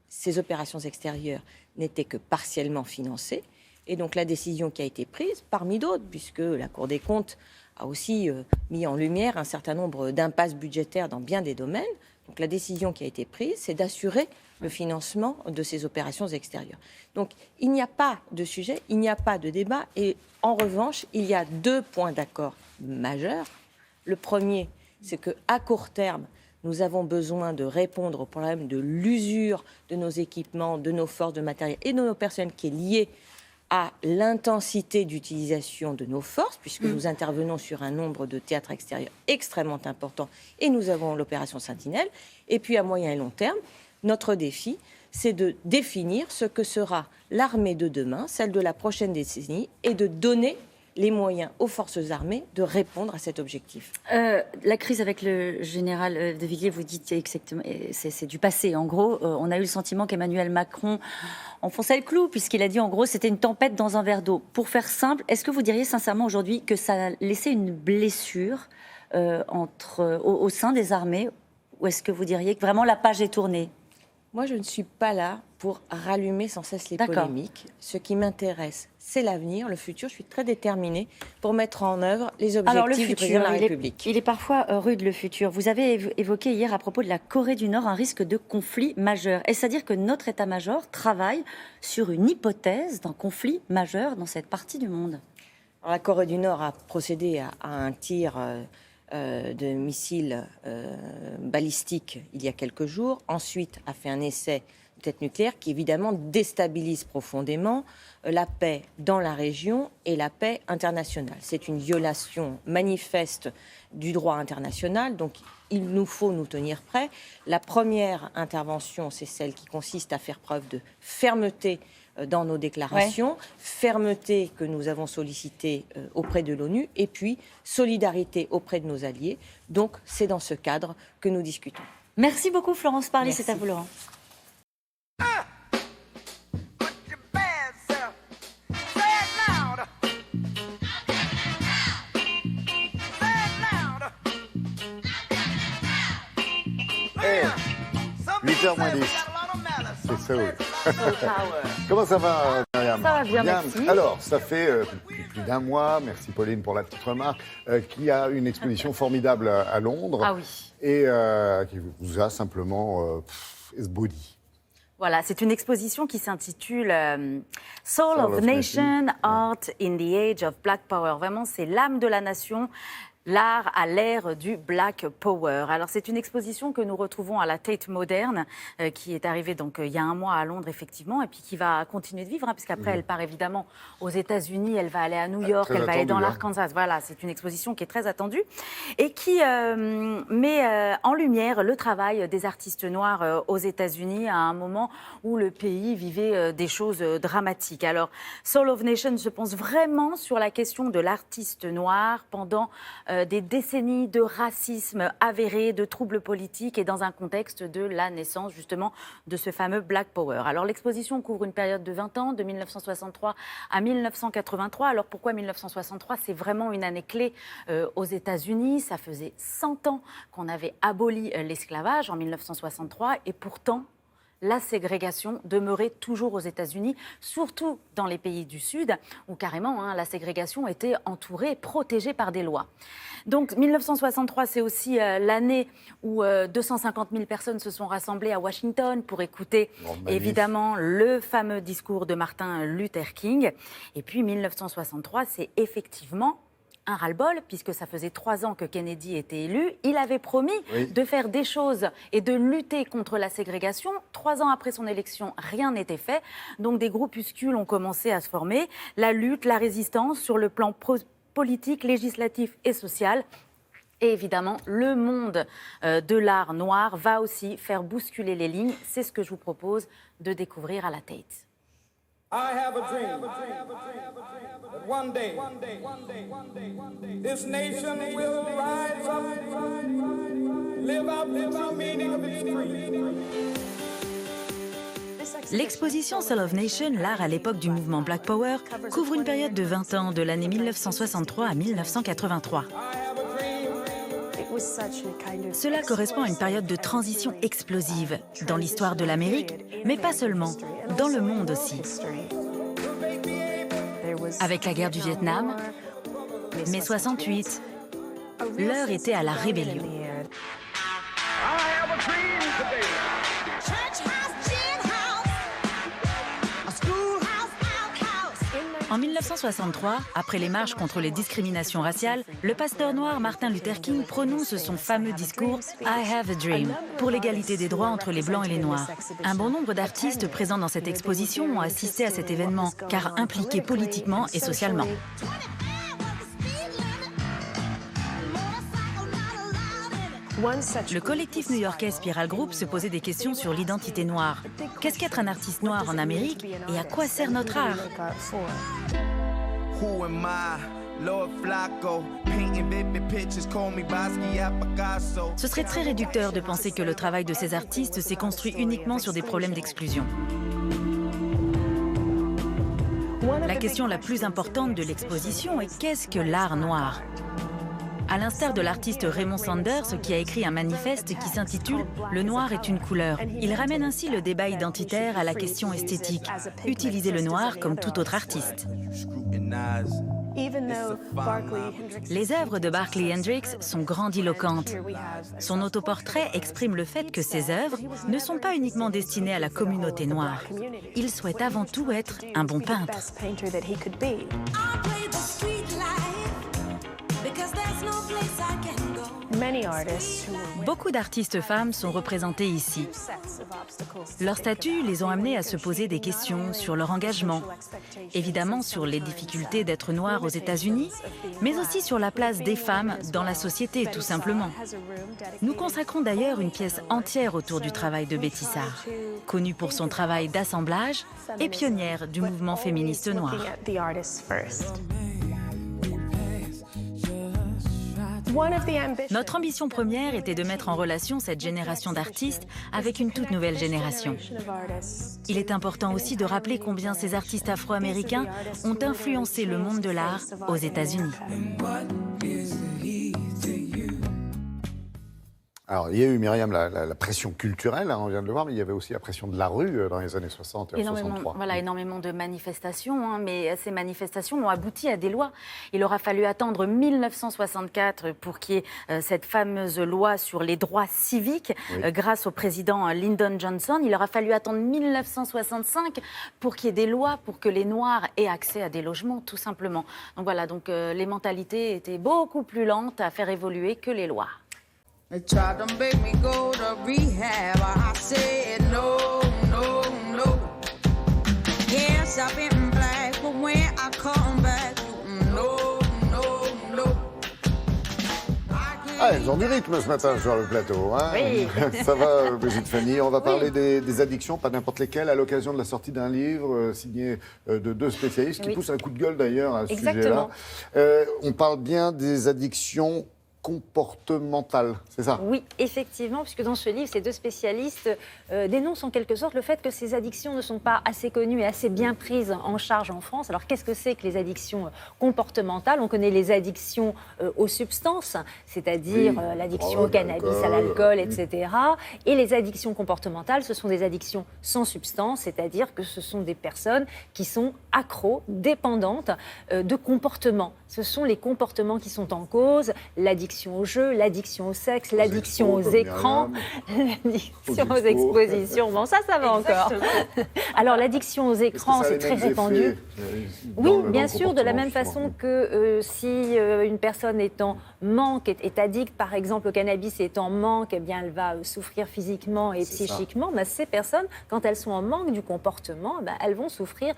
ces opérations extérieures n'étaient que partiellement financées. Et donc la décision qui a été prise, parmi d'autres, puisque la Cour des comptes a aussi mis en lumière un certain nombre d'impasses budgétaires dans bien des domaines. Donc la décision qui a été prise, c'est d'assurer le financement de ces opérations extérieures. Donc il n'y a pas de sujet, il n'y a pas de débat. Et en revanche, il y a 2 points d'accord majeurs. Le premier, c'est qu'à court terme, nous avons besoin de répondre au problème de l'usure de nos équipements, de nos forces de matériel et de nos personnels qui est lié à l'intensité d'utilisation de nos forces, puisque nous intervenons sur un nombre de théâtres extérieurs extrêmement important, et nous avons l'opération Sentinelle. Et puis à moyen et long terme, notre défi, c'est de définir ce que sera l'armée de demain, celle de la prochaine décennie, et de donner les moyens aux forces armées de répondre à cet objectif. La crise avec le général de Villiers, vous dites exactement, c'est du passé. En gros, on a eu le sentiment qu'Emmanuel Macron enfonçait le clou, puisqu'il a dit en gros c'était une tempête dans un verre d'eau. Pour faire simple, est-ce que vous diriez sincèrement aujourd'hui que ça a laissé une blessure au sein des armées, ou est-ce que vous diriez que vraiment la page est tournée? Moi, je ne suis pas là pour rallumer sans cesse les polémiques. Ce qui m'intéresse, c'est l'avenir, le futur. Je suis très déterminée pour mettre en œuvre les objectifs du président de la République. Il est parfois rude, le futur. Vous avez évoqué hier à propos de la Corée du Nord un risque de conflit majeur. Est-ce à dire que notre état-major travaille sur une hypothèse d'un conflit majeur dans cette partie du monde? Alors, la Corée du Nord a procédé à un tir de missiles balistiques il y a quelques jours. Ensuite, a fait un essai de tête nucléaire qui, évidemment, déstabilise profondément la paix dans la région et la paix internationale. C'est une violation manifeste du droit international, donc il nous faut nous tenir prêts. La première intervention, c'est celle qui consiste à faire preuve de fermeté dans nos déclarations, fermeté que nous avons sollicitée auprès de l'ONU, et puis solidarité auprès de nos alliés. Donc c'est dans ce cadre que nous discutons. Merci beaucoup Florence Parly, c'est à vous Laurent. Hey, 8h moins 10. C'est Soul. Comment ça va, Myriam? Ça va bien, merci. Alors, ça fait plus d'un mois, merci Pauline pour la petite remarque, qu'il y a une exposition formidable à Londres. Ah oui. Et qui vous a simplement esbaudi. Voilà, c'est une exposition qui s'intitule Soul of Nation, Art in the Age of Black Power. Vraiment, c'est l'âme de la nation. L'art à l'ère du Black Power. Alors c'est une exposition que nous retrouvons à la Tate Moderne, qui est arrivée donc il y a un mois à Londres effectivement, et puis qui va continuer de vivre, hein, puisqu'après elle part évidemment aux États-Unis, elle va aller à New York, elle va aller dans l'Arkansas. Voilà, c'est une exposition qui est très attendue et qui met en lumière le travail des artistes noirs aux États-Unis à un moment où le pays vivait des choses dramatiques. Alors Soul of Nation se pense vraiment sur la question de l'artiste noir pendant des décennies de racisme avéré, de troubles politiques et dans un contexte de la naissance justement de ce fameux Black Power. Alors l'exposition couvre une période de 20 ans, de 1963 à 1983. Alors pourquoi 1963? C'est vraiment une année clé aux États-Unis. Ça faisait 100 ans qu'on avait aboli l'esclavage en 1963 et pourtant la ségrégation demeurait toujours aux États-Unis, surtout dans les pays du Sud, où carrément la ségrégation était entourée, protégée par des lois. Donc 1963, c'est aussi l'année où 250 000 personnes se sont rassemblées à Washington pour écouter évidemment le fameux discours de Martin Luther King. Et puis 1963, c'est effectivement un ras-le-bol, puisque ça faisait 3 ans que Kennedy était élu. Il avait promis de faire des choses et de lutter contre la ségrégation. 3 ans après son élection, rien n'était fait. Donc des groupuscules ont commencé à se former. La lutte, la résistance sur le plan politique, législatif et social. Et évidemment, le monde de l'art noir va aussi faire bousculer les lignes. C'est ce que je vous propose de découvrir à la Tate. I have a dream that one day this nation will rise up, live out the true meaning of its creed. L'exposition Soul of Nation, l'art à l'époque du mouvement Black Power, couvre une période de 20 ans, de l'année 1963 à 1983. Cela correspond à une période de transition explosive dans l'histoire de l'Amérique, mais pas seulement, dans le monde aussi. Avec la guerre du Vietnam, mai 68, l'heure était à la rébellion. En 1963, après les marches contre les discriminations raciales, le pasteur noir Martin Luther King prononce son fameux discours « I have a dream » pour l'égalité des droits entre les Blancs et les Noirs. Un bon nombre d'artistes présents dans cette exposition ont assisté à cet événement, car impliqués politiquement et socialement. Le collectif new-yorkais Spiral Group se posait des questions sur l'identité noire. Qu'est-ce qu'être un artiste noir en Amérique et à quoi sert notre art ? Ce serait très réducteur de penser que le travail de ces artistes s'est construit uniquement sur des problèmes d'exclusion. La question la plus importante de l'exposition est qu'est-ce que l'art noir ? À l'instar de l'artiste Raymond Sanders, qui a écrit un manifeste qui s'intitule « Le noir est une couleur ». Il ramène ainsi le débat identitaire à la question esthétique. Utiliser le noir comme tout autre artiste. Les œuvres de Barclay Hendricks sont grandiloquentes. Son autoportrait exprime le fait que ses œuvres ne sont pas uniquement destinées à la communauté noire. Il souhaite avant tout être un bon peintre. Beaucoup d'artistes femmes sont représentées ici. Leurs statuts les ont amenées à se poser des questions sur leur engagement, évidemment sur les difficultés d'être noire aux États-Unis, mais aussi sur la place des femmes dans la société, tout simplement. Nous consacrons d'ailleurs une pièce entière autour du travail de Betty Sarr, connue pour son travail d'assemblage et pionnière du mouvement féministe noir. Notre ambition première était de mettre en relation cette génération d'artistes avec une toute nouvelle génération. Il est important aussi de rappeler combien ces artistes afro-américains ont influencé le monde de l'art aux États-Unis. Alors, il y a eu, Myriam, la pression culturelle, on vient de le voir, mais il y avait aussi la pression de la rue dans les années 60 et 63. Voilà, énormément de manifestations, mais ces manifestations ont abouti à des lois. Il aura fallu attendre 1964 pour qu'il y ait cette fameuse loi sur les droits civiques, grâce au président Lyndon Johnson. Il aura fallu attendre 1965 pour qu'il y ait des lois pour que les Noirs aient accès à des logements, tout simplement. Donc voilà, les mentalités étaient beaucoup plus lentes à faire évoluer que les lois. They tried to make me go to rehab. I said no, no, no. Yes, I've been black, but when I come back, no, no, no. Ah, elles ont du rythme ce matin sur le plateau. Hein. Oui. Ça va, Brigitte Fanny. On va parler des addictions, pas n'importe lesquelles, à l'occasion de la sortie d'un livre signé de 2 spécialistes qui poussent un coup de gueule d'ailleurs à ce sujet-là. On parle bien des addictions comportementales, c'est ça? Oui, effectivement, puisque dans ce livre, ces 2 spécialistes dénoncent en quelque sorte le fait que ces addictions ne sont pas assez connues et assez bien prises en charge en France. Alors, qu'est-ce que c'est que les addictions comportementales? On connaît les addictions aux substances, c'est-à-dire l'addiction au cannabis, à l'alcool, etc. Et les addictions comportementales, ce sont des addictions sans substance, c'est-à-dire que ce sont des personnes qui sont accros, dépendantes de comportements. Ce sont les comportements qui sont en cause, l'addiction au jeu, l'addiction au sexe, l'addiction aux écrans, l'addiction aux expositions. Bon, ça va encore. Alors, l'addiction aux écrans, c'est très répandu. Oui, bien sûr, de la même façon que si une personne est en manque, est addicte, par exemple, au cannabis, est en manque, eh bien, elle va souffrir physiquement et psychiquement. Ben, ces personnes, quand elles sont en manque du comportement, ben, elles vont souffrir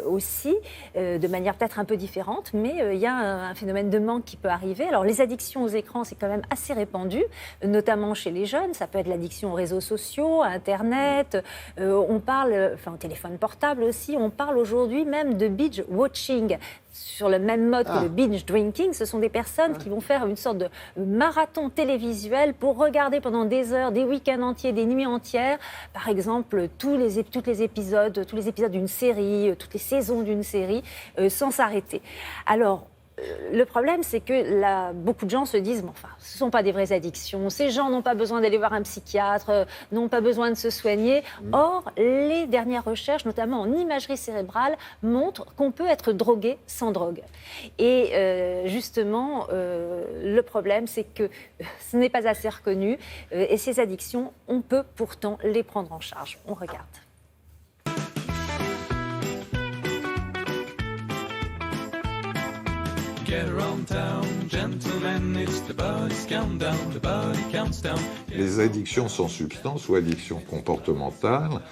aussi, de manière peut-être un peu différente, mais il y a un phénomène de manque qui peut arriver. Alors, les addictions aux écrans, c'est quand même assez répandu, notamment chez les jeunes. Ça peut être l'addiction aux réseaux sociaux, à Internet. On parle, au téléphone portable aussi, on parle aujourd'hui même de binge watching. Sur le même mode que le binge drinking, ce sont des personnes qui vont faire une sorte de marathon télévisuel pour regarder pendant des heures, des week-ends entiers, des nuits entières, par exemple tous les épisodes d'une série, toutes les saisons d'une série, sans s'arrêter. Alors, le problème, c'est que beaucoup de gens se disent ce ne sont pas des vraies addictions, ces gens n'ont pas besoin d'aller voir un psychiatre, n'ont pas besoin de se soigner. Or, les dernières recherches, notamment en imagerie cérébrale, montrent qu'on peut être drogué sans drogue. Et justement, le problème, c'est que ce n'est pas assez reconnu et ces addictions, on peut pourtant les prendre en charge. On regarde. Les addictions sans substance ou addictions comportementales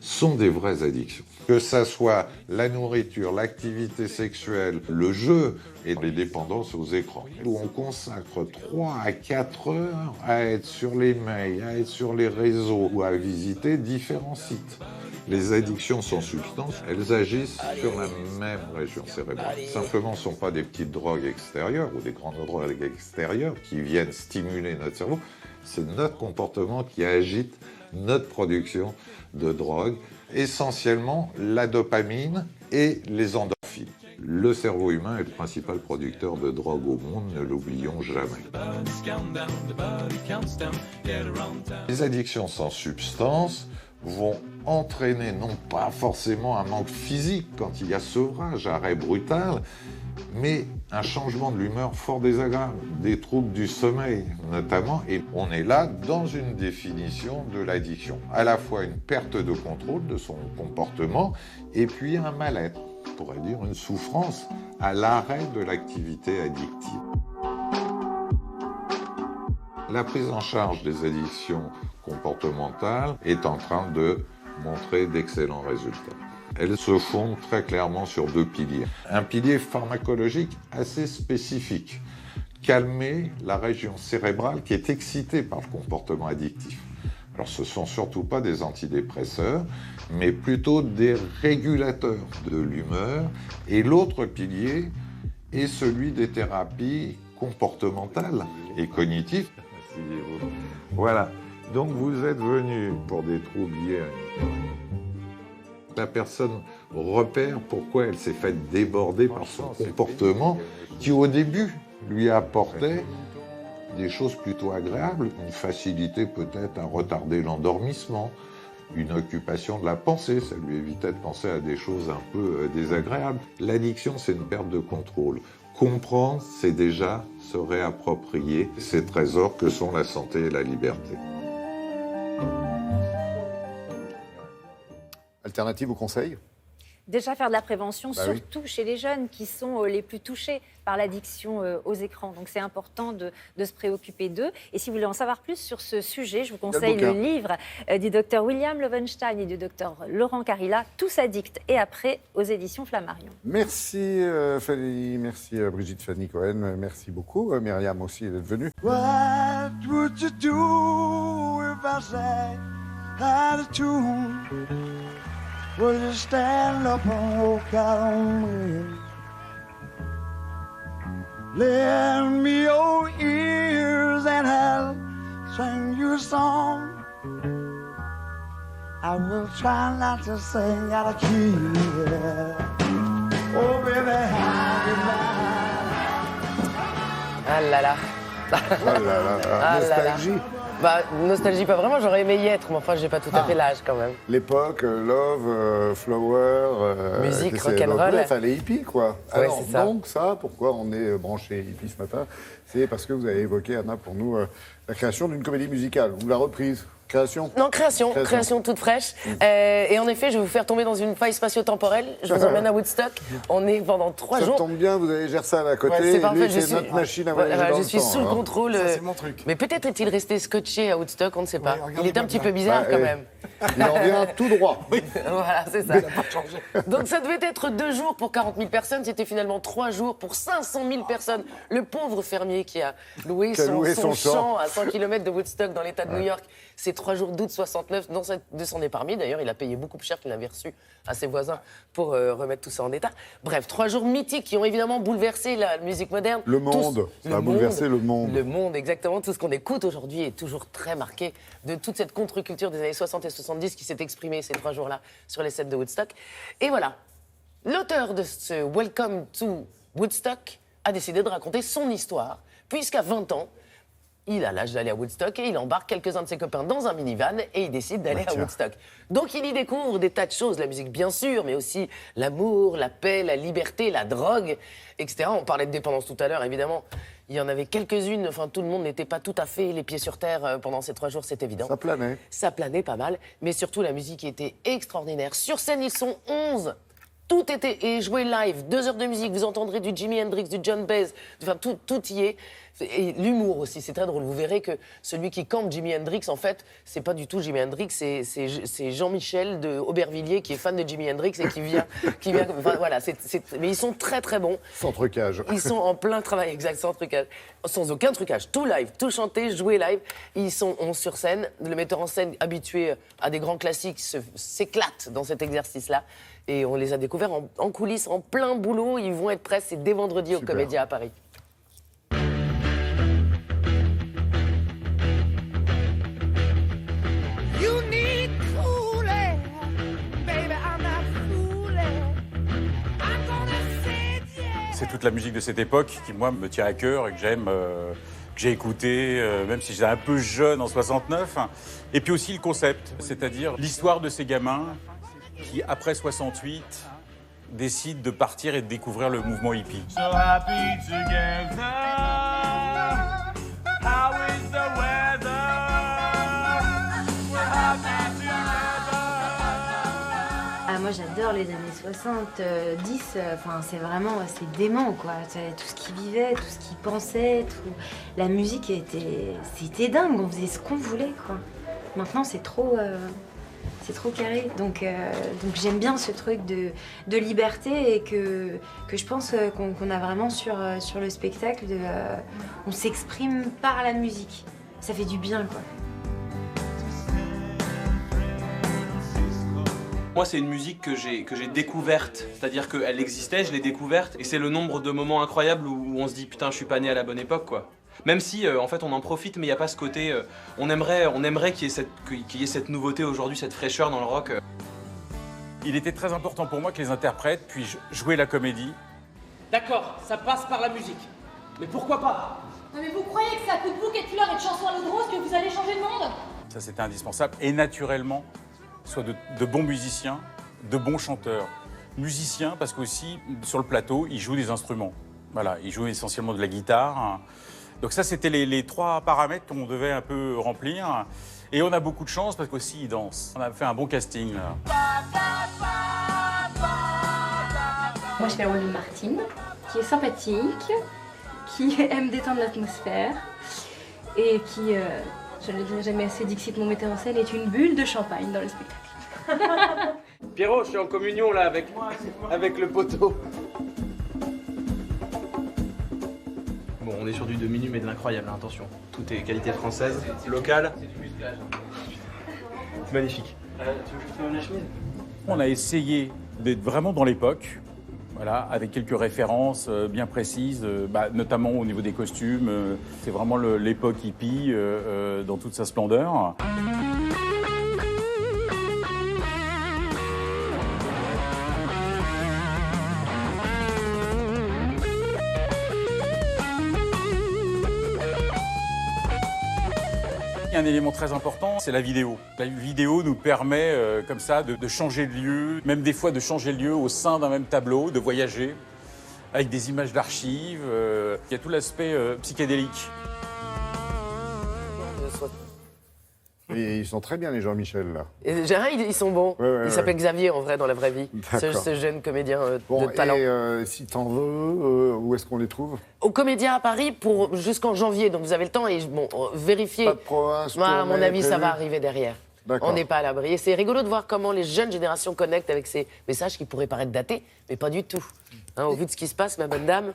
sont des vraies addictions. Que ça soit la nourriture, l'activité sexuelle, le jeu et les dépendances aux écrans, où on consacre 3 à 4 heures à être sur les mails, à être sur les réseaux ou à visiter différents sites. Les addictions sans substance, elles agissent sur la même région cérébrale. Simplement, ce ne sont pas des petites drogues extérieures ou des grandes drogues extérieures qui viennent stimuler notre cerveau. C'est notre comportement qui agite notre production de drogue, essentiellement la dopamine et les endorphines. Le cerveau humain est le principal producteur de drogue au monde, ne l'oublions jamais. Les addictions sans substance vont entraîner non pas forcément un manque physique quand il y a sevrage, arrêt brutal, mais un changement de l'humeur fort désagréable, des troubles du sommeil notamment, et on est là dans une définition de l'addiction. À la fois une perte de contrôle de son comportement et puis un mal-être, on pourrait dire une souffrance à l'arrêt de l'activité addictive. La prise en charge des addictions comportementales est en train de montrer d'excellents résultats. Elles se fondent très clairement sur 2 piliers. Un pilier pharmacologique assez spécifique, calmer la région cérébrale qui est excitée par le comportement addictif. Alors ce ne sont surtout pas des antidépresseurs, mais plutôt des régulateurs de l'humeur. Et l'autre pilier est celui des thérapies comportementales et cognitives. Voilà. Donc vous êtes venu pour des troubles liés à la personne repère pourquoi elle s'est faite déborder par son comportement qui au début lui apportait des choses plutôt agréables, une facilité peut-être à retarder l'endormissement, une occupation de la pensée, ça lui évitait de penser à des choses un peu désagréables. L'addiction, c'est une perte de contrôle. Comprendre, c'est déjà se réapproprier ces trésors que sont la santé et la liberté. Alternative ou conseil ? Déjà faire de la prévention, surtout chez les jeunes qui sont les plus touchés par l'addiction aux écrans. Donc c'est important de se préoccuper d'eux. Et si vous voulez en savoir plus sur ce sujet, je vous conseille le livre du docteur William Loewenstein et du docteur Laurent Carilla, Tous addicts et après, aux éditions Flammarion. Merci Fanny, merci Brigitte Fanny Cohen, merci beaucoup. Myriam aussi d'être venue. What would you do if I sang out of tune? Would you stand up and walk out on me? Lend me your ear favorite song. I will try not to sing out of key. Oh baby, how you Ah là là. Oh là là, nostalgie. Bah, nostalgie pas vraiment, j'aurais aimé y être, mais enfin j'ai pas tout à fait l'âge quand même. L'époque, Love, Flower, musique, rock'n'roll. Enfin les hippies quoi. Ouais, Alors c'est ça. donc ça, pourquoi on est branché hippie ce matin? C'est parce que vous avez évoqué, Anna, pour nous, la création d'une comédie musicale, ou la reprise. Création? Non, création toute fraîche. Et en effet, je vais vous faire tomber dans une faille spatio-temporelle. Je vous emmène à Woodstock. On est pendant 3 jours. Ça tombe bien, vous avez Gersan à côté. Ouais, c'est parfait, lui, c'est notre machine à voyager dans je le suis temps, sous le contrôle. Ça, c'est mon truc. Mais peut-être est-il resté scotché à Woodstock, on ne sait pas. Oui, il est un petit peu bizarre quand même. Il en vient tout droit. Voilà, c'est ça. Donc ça devait être 2 jours pour 40 000 personnes. C'était finalement 3 jours pour 500 000 personnes. Le pauvre fermier qui a loué son champ à 100 km de Woodstock dans l'État de New York. C'est 3 jours d'août 69 de son épargne. D'ailleurs, il a payé beaucoup plus cher qu'il n'avait reçu à ses voisins pour remettre tout ça en état. Bref, 3 jours mythiques qui ont évidemment bouleversé la musique moderne. Le monde, ça a bouleversé le monde. Le monde, exactement. Tout ce qu'on écoute aujourd'hui est toujours très marqué de toute cette contre-culture des années 60 et 70 qui s'est exprimée ces 3 jours-là sur les scènes de Woodstock. Et voilà, l'auteur de ce Welcome to Woodstock a décidé de raconter son histoire, puisqu'à 20 ans, il a l'âge d'aller à Woodstock et il embarque quelques-uns de ses copains dans un minivan et il décide d'aller à Woodstock. Donc il y découvre des tas de choses, la musique bien sûr, mais aussi l'amour, la paix, la liberté, la drogue, etc. On parlait de dépendance tout à l'heure, évidemment. Il y en avait quelques-unes, enfin tout le monde n'était pas tout à fait les pieds sur terre pendant ces 3 jours, c'est évident. Ça planait. Ça planait pas mal, mais surtout la musique était extraordinaire. Sur scène, ils sont 11. Tout était joué live, 2 heures de musique, vous entendrez du Jimi Hendrix, du John Baez, enfin tout y est. Et l'humour aussi, c'est très drôle. Vous verrez que celui qui campe Jimi Hendrix, en fait, c'est pas du tout Jimi Hendrix, c'est Jean-Michel de Aubervilliers qui est fan de Jimi Hendrix et qui vient enfin, voilà, mais ils sont très très bons. Sans trucage. Ils sont en plein travail, exact, sans trucage. Sans aucun trucage, tout live, tout chanté, joué live. Ils sont sur scène. Le metteur en scène habitué à des grands classiques s'éclate dans cet exercice-là. Et on les a découverts en coulisses, en plein boulot. Ils vont être prêts, c'est dès vendredi au Comédia à Paris. C'est toute la musique de cette époque qui, moi, me tient à cœur et que j'aime, que j'ai écouté, même si j'étais un peu jeune en 69. Et puis aussi le concept, c'est-à-dire l'histoire de ces gamins qui, après 68, décident de partir et de découvrir le mouvement hippie. So happy together. How is the weather? We're happy together. Ah, moi j'adore les années 70, enfin c'est vraiment, c'est dément quoi. Tout ce qu'ils vivaient, tout ce qu'ils pensaient, la musique c'était dingue, on faisait ce qu'on voulait quoi. Maintenant c'est trop carré, donc j'aime bien ce truc de liberté et que je pense qu'on a vraiment sur le spectacle, on s'exprime par la musique, ça fait du bien quoi. Moi, c'est une musique que j'ai découverte, c'est-à-dire qu'elle existait, je l'ai découverte, et c'est le nombre de moments incroyables où on se dit putain, je suis pas né à la bonne époque quoi. Même si, en fait, on en profite, mais il n'y a pas ce côté. On aimerait qu'il y ait cette nouveauté aujourd'hui, cette fraîcheur dans le rock. Il était très important pour moi que les interprètes puissent jouer la comédie. D'accord, ça passe par la musique. Mais pourquoi pas? Non mais vous croyez que c'est à coup de bouquet de fleurs et de chansons à l'eau de rose que vous allez changer le monde? Ça, c'était indispensable. Et naturellement, soit de bons musiciens, de bons chanteurs. Musiciens, parce qu'aussi, sur le plateau, ils jouent des instruments. Voilà, ils jouent essentiellement de la guitare. Donc ça, c'était les 3 paramètres qu'on devait un peu remplir. Et on a beaucoup de chance parce qu'aussi, ils dansent. On a fait un bon casting, là. Moi, je fais le rôle de Martine, qui est sympathique, qui aime détendre l'atmosphère et qui, je ne le dirai jamais assez, Dixit, mon metteur en scène, est une bulle de champagne dans le spectacle. Pierrot, je suis en communion là avec le poteau. Bon, on est sur du demi-nu, mais de l'incroyable, hein, attention. Tout est qualité française, locale. Magnifique. Tu veux que je te fasse la chemise ? On a essayé d'être vraiment dans l'époque, Voilà, avec quelques références bien précises, notamment au niveau des costumes. C'est vraiment l'époque hippie dans toute sa splendeur. Un élément très important, c'est la vidéo. La vidéo nous permet, comme ça, de changer de lieu, même des fois de changer de lieu au sein d'un même tableau, de voyager, avec des images d'archives. Il y a tout l'aspect psychédélique. Et ils sont très bien, les Jean-Michel, là. Et Gérard, ils sont bons. Ouais, il s'appelle Xavier, en vrai, dans la vraie vie. Ce jeune comédien de talent. Et si t'en veux, où est-ce qu'on les trouve? Au Comédien à Paris jusqu'en janvier, donc vous avez le temps et vérifiez. Pas de province, Moi, à mon avis, prévu. ça va arriver derrière. On n'est pas à l'abri. Et c'est rigolo de voir comment les jeunes générations connectent avec ces messages qui pourraient paraître datés, mais pas du tout. Hein, au vu de ce qui se passe, ma bonne dame.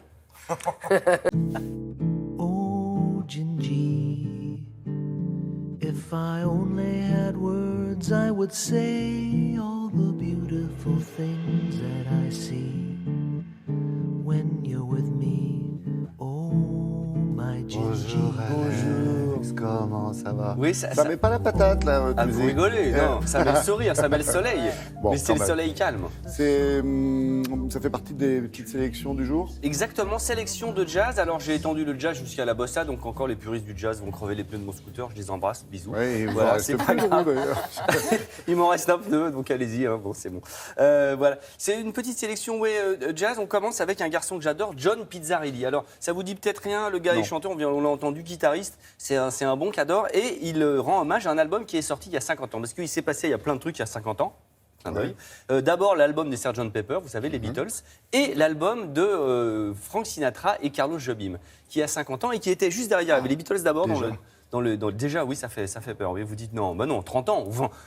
Oh, Gingy, if I only had words, I would say all the beautiful things that I see when you're with me. Oh, my Gingy. Bonjour, Alex, comment ça va? Oui, ça met pas la patate, là. Ah, vous rigolez, non, ça met le sourire, ça met le soleil. Bon, mais c'est le même. soleil calme. Ça fait partie des petites sélections du jour? Exactement, sélection de jazz. Alors j'ai étendu le jazz jusqu'à la bossa, donc encore les puristes du jazz vont crever les pneus de mon scooter. Je les embrasse, bisous. Ouais, voilà, c'est pas grave. Il m'en reste un pneu, donc allez-y, hein, bon, c'est bon. Voilà, c'est une petite sélection jazz. On commence avec un garçon que j'adore, John Pizzarelli. Alors ça vous dit peut-être rien, le gars est chanteur, on l'a entendu, guitariste. C'est un bon qu'adore et il rend hommage à un album qui est sorti il y a 50 ans. Parce qu'il s'est passé il y a plein de trucs il y a 50 ans. D'abord l'album des Sgt Pepper, vous savez, les Beatles, et l'album de Frank Sinatra et Carlos Jobim, qui a 50 ans et qui était juste derrière. Il y avait les Beatles d'abord déjà, oui, ça fait peur. Oui, vous dites non, bah non, 30 ans,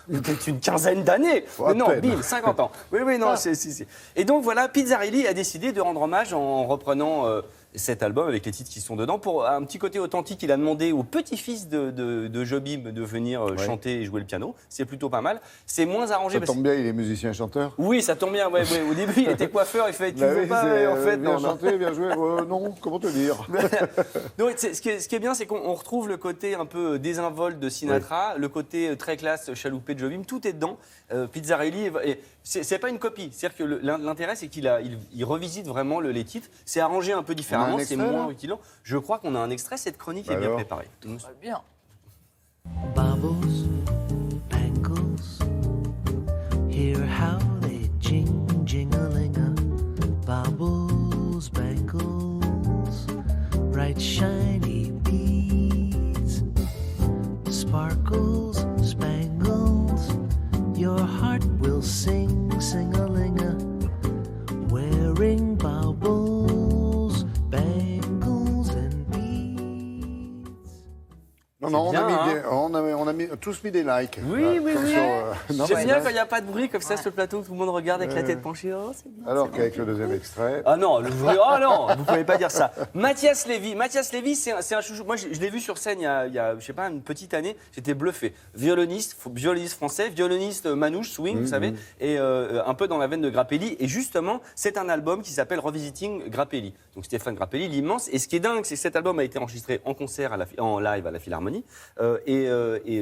peut-être une quinzaine d'années. Mais non, bim, 50 ans. Oui, non, c'est. Et donc voilà, Pizzarelli a décidé de rendre hommage en reprenant cet album avec les titres qui sont dedans. Pour un petit côté authentique, il a demandé au petit-fils de Jobim de venir chanter et jouer le piano. C'est plutôt pas mal. C'est moins arrangé. Ça tombe bien, il est musicien chanteur. Oui, ça tombe bien. Ouais. Au début, il était coiffeur. Il fait, tu veux pas, en fait, bien non. chanter, bien jouer. Non, comment te dire? Donc, ce qui est bien, c'est qu'on retrouve le côté un peu désinvolte de Sinatra, le côté très classe chaloupé de Jobim. Tout est dedans. Pizzarelli, c'est pas une copie. C'est-à-dire que l'intérêt, c'est qu'il revisite vraiment les titres. C'est arrangé un peu différemment. C'est moins utilant. Je crois qu'on a un extrait. Cette chronique est bien préparée. Très bien. Bubbles, bangles, hear how they jing-a-ling-a. Bubbles, bangles, bright shiny beads, sparkles, spangles, your heart will sing, sing-a-ling-a, wearing bubbles, bangles and beads. Non, bien, on a tous mis des likes. Oui. J'aime bien quand il n'y a pas de bruit comme ça sur le plateau, tout le monde regarde avec la tête penchée. Oh, c'est bien. Alors qu'avec le deuxième extrait. Ah non, vous pouvez pas dire ça. Mathias Lévy, c'est un chouchou. Moi, je l'ai vu sur scène il y a, je sais pas, une petite année. J'étais bluffé. Violoniste français, violoniste manouche, swing, vous savez, et un peu dans la veine de Grappelli. Et justement, c'est un album qui s'appelle Revisiting Grappelli. Donc Stéphane Grappelli, l'immense. Et ce qui est dingue, c'est que cet album a été enregistré en concert, en live à la Philharmonie. Et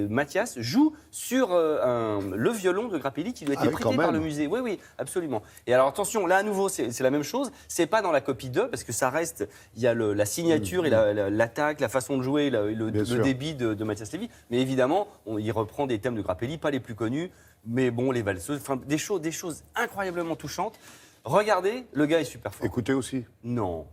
Mathias joue sur le violon de Grappelli qui lui a été prêté par le musée. Oui, absolument. Et alors attention, là à nouveau, c'est la même chose. C'est pas dans la copie 2 parce que ça reste, il y a la signature et l'attaque, la façon de jouer, le débit de Mathias Lévy. Mais évidemment, il reprend des thèmes de Grappelli, pas les plus connus, mais bon, les valseuses, enfin des choses incroyablement touchantes. Regardez, le gars est super fort. Écoutez aussi. Non.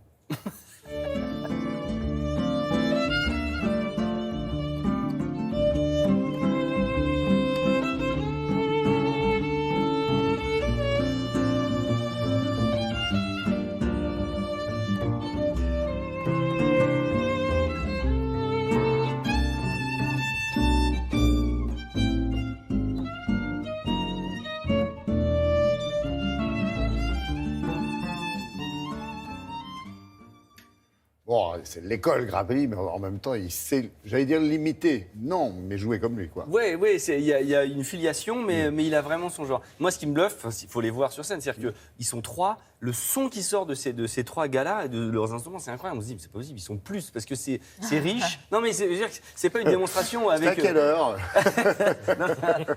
Alors, c'est l'école Grappelli, mais en même temps, il sait, j'allais dire l'imiter. Non, mais jouer comme lui, quoi. Oui, il y a une filiation, mais il a vraiment son genre. Moi, ce qui me bluffe, il faut les voir sur scène, c'est-à-dire qu'ils sont 3. Le son qui sort de ces 3 gars-là et de leurs instruments, c'est incroyable. On se dit, mais c'est pas possible, ils sont plus, parce que c'est riche. Non, mais c'est pas une démonstration avec... C'est à quelle heure?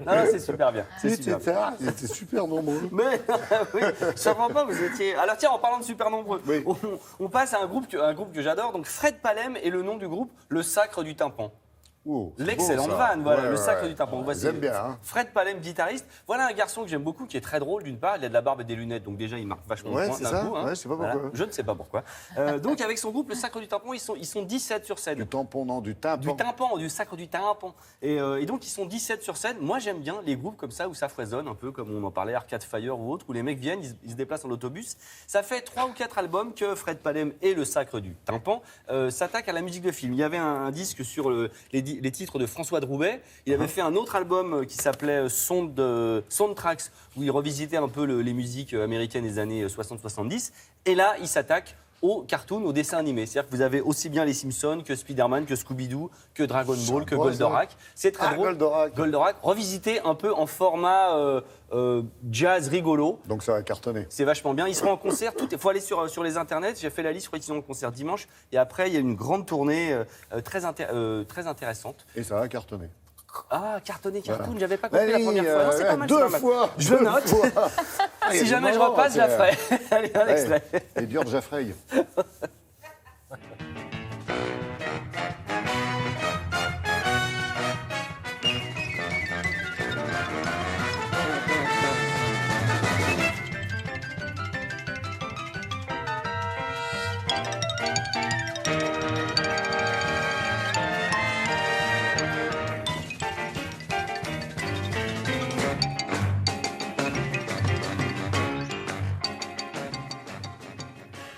non, c'est super bien. Ils étaient super nombreux. Mais oui, je comprends pas, vous étiez... Alors tiens, en parlant de super nombreux, on passe à un groupe que j'adore. Donc Fred Palem est le nom du groupe, le Sacre du Tympan. Oh, l'excellente beau, vanne, voilà, ouais, le Sacre ouais. du Tympan. Voici J'aime bien. Hein. Fred Palem, guitariste. Voilà un garçon que j'aime beaucoup, qui est très drôle d'une part. Il a de la barbe et des lunettes, donc déjà il marque vachement le point d'un coup. Hein. Ouais, je sais pas pourquoi. Voilà. Je ne sais pas pourquoi. Donc avec son groupe, le Sacre du Tympan, ils sont 17 sur scène. Du tampon, non, du tympan. Du tympan, du Sacre du Tympan. Et donc ils sont 17 sur scène. Moi j'aime bien les groupes comme ça où ça foisonne, un peu comme on en parlait, Arcade Fire ou autre, où les mecs viennent, ils se déplacent en autobus. Ça fait 3 ou 4 albums que Fred Palem et le Sacre du Tympan s'attaquent à la musique de film. Il y avait un disque sur les titres de François Droubet. Il avait fait un autre album qui s'appelait Soundtracks, où il revisitait un peu les musiques américaines des années 60-70. Et là, il s'attaque aux cartoons, aux dessins animés. C'est-à-dire que vous avez aussi bien les Simpsons que Spider-Man, que Scooby-Doo, que Dragon Ball, que Goldorak. C'est très drôle. Goldorak, revisité un peu en format jazz rigolo. Donc ça va cartonner. C'est vachement bien. Ils seront en concert. Il faut aller sur les internets. J'ai fait la liste. Je crois qu'ils sont en concert dimanche. Et après, il y a une grande tournée très intéressante. Et ça va cartonner. Ah, cartonné, cartoon, j'avais pas compris la première fois. Non, c'est pas mal. Deux fois. Je note. Si jamais je repasse, je la ferai. Allez, un extrait. Et Björn Jaffrey.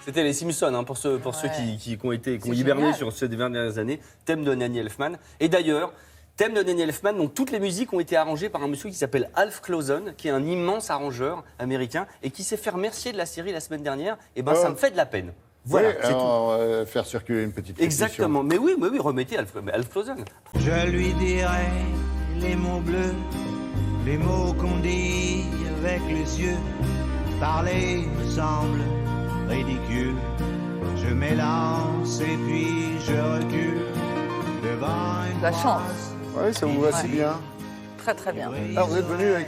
C'était les Simpsons, hein, pour ceux qui ont hiberné sur ces dernières années. Thème de Danny Elfman. Et d'ailleurs, thème de Danny Elfman, donc toutes les musiques ont été arrangées par un monsieur qui s'appelle Alf Clausen, qui est un immense arrangeur américain et qui s'est fait remercier de la série la semaine dernière. Et ça me fait de la peine. Voilà, oui, c'est tout. Faire circuler une petite pétition. Exactement. Mais oui, remettez Alf Clausen. Je lui dirai les mots bleus, les mots qu'on dit avec les yeux. Parler me semble ridicule. Je m'élance et puis je recule devant une La chance. Oui, ça vous va si bien. Très très bien. Alors vous êtes venu avec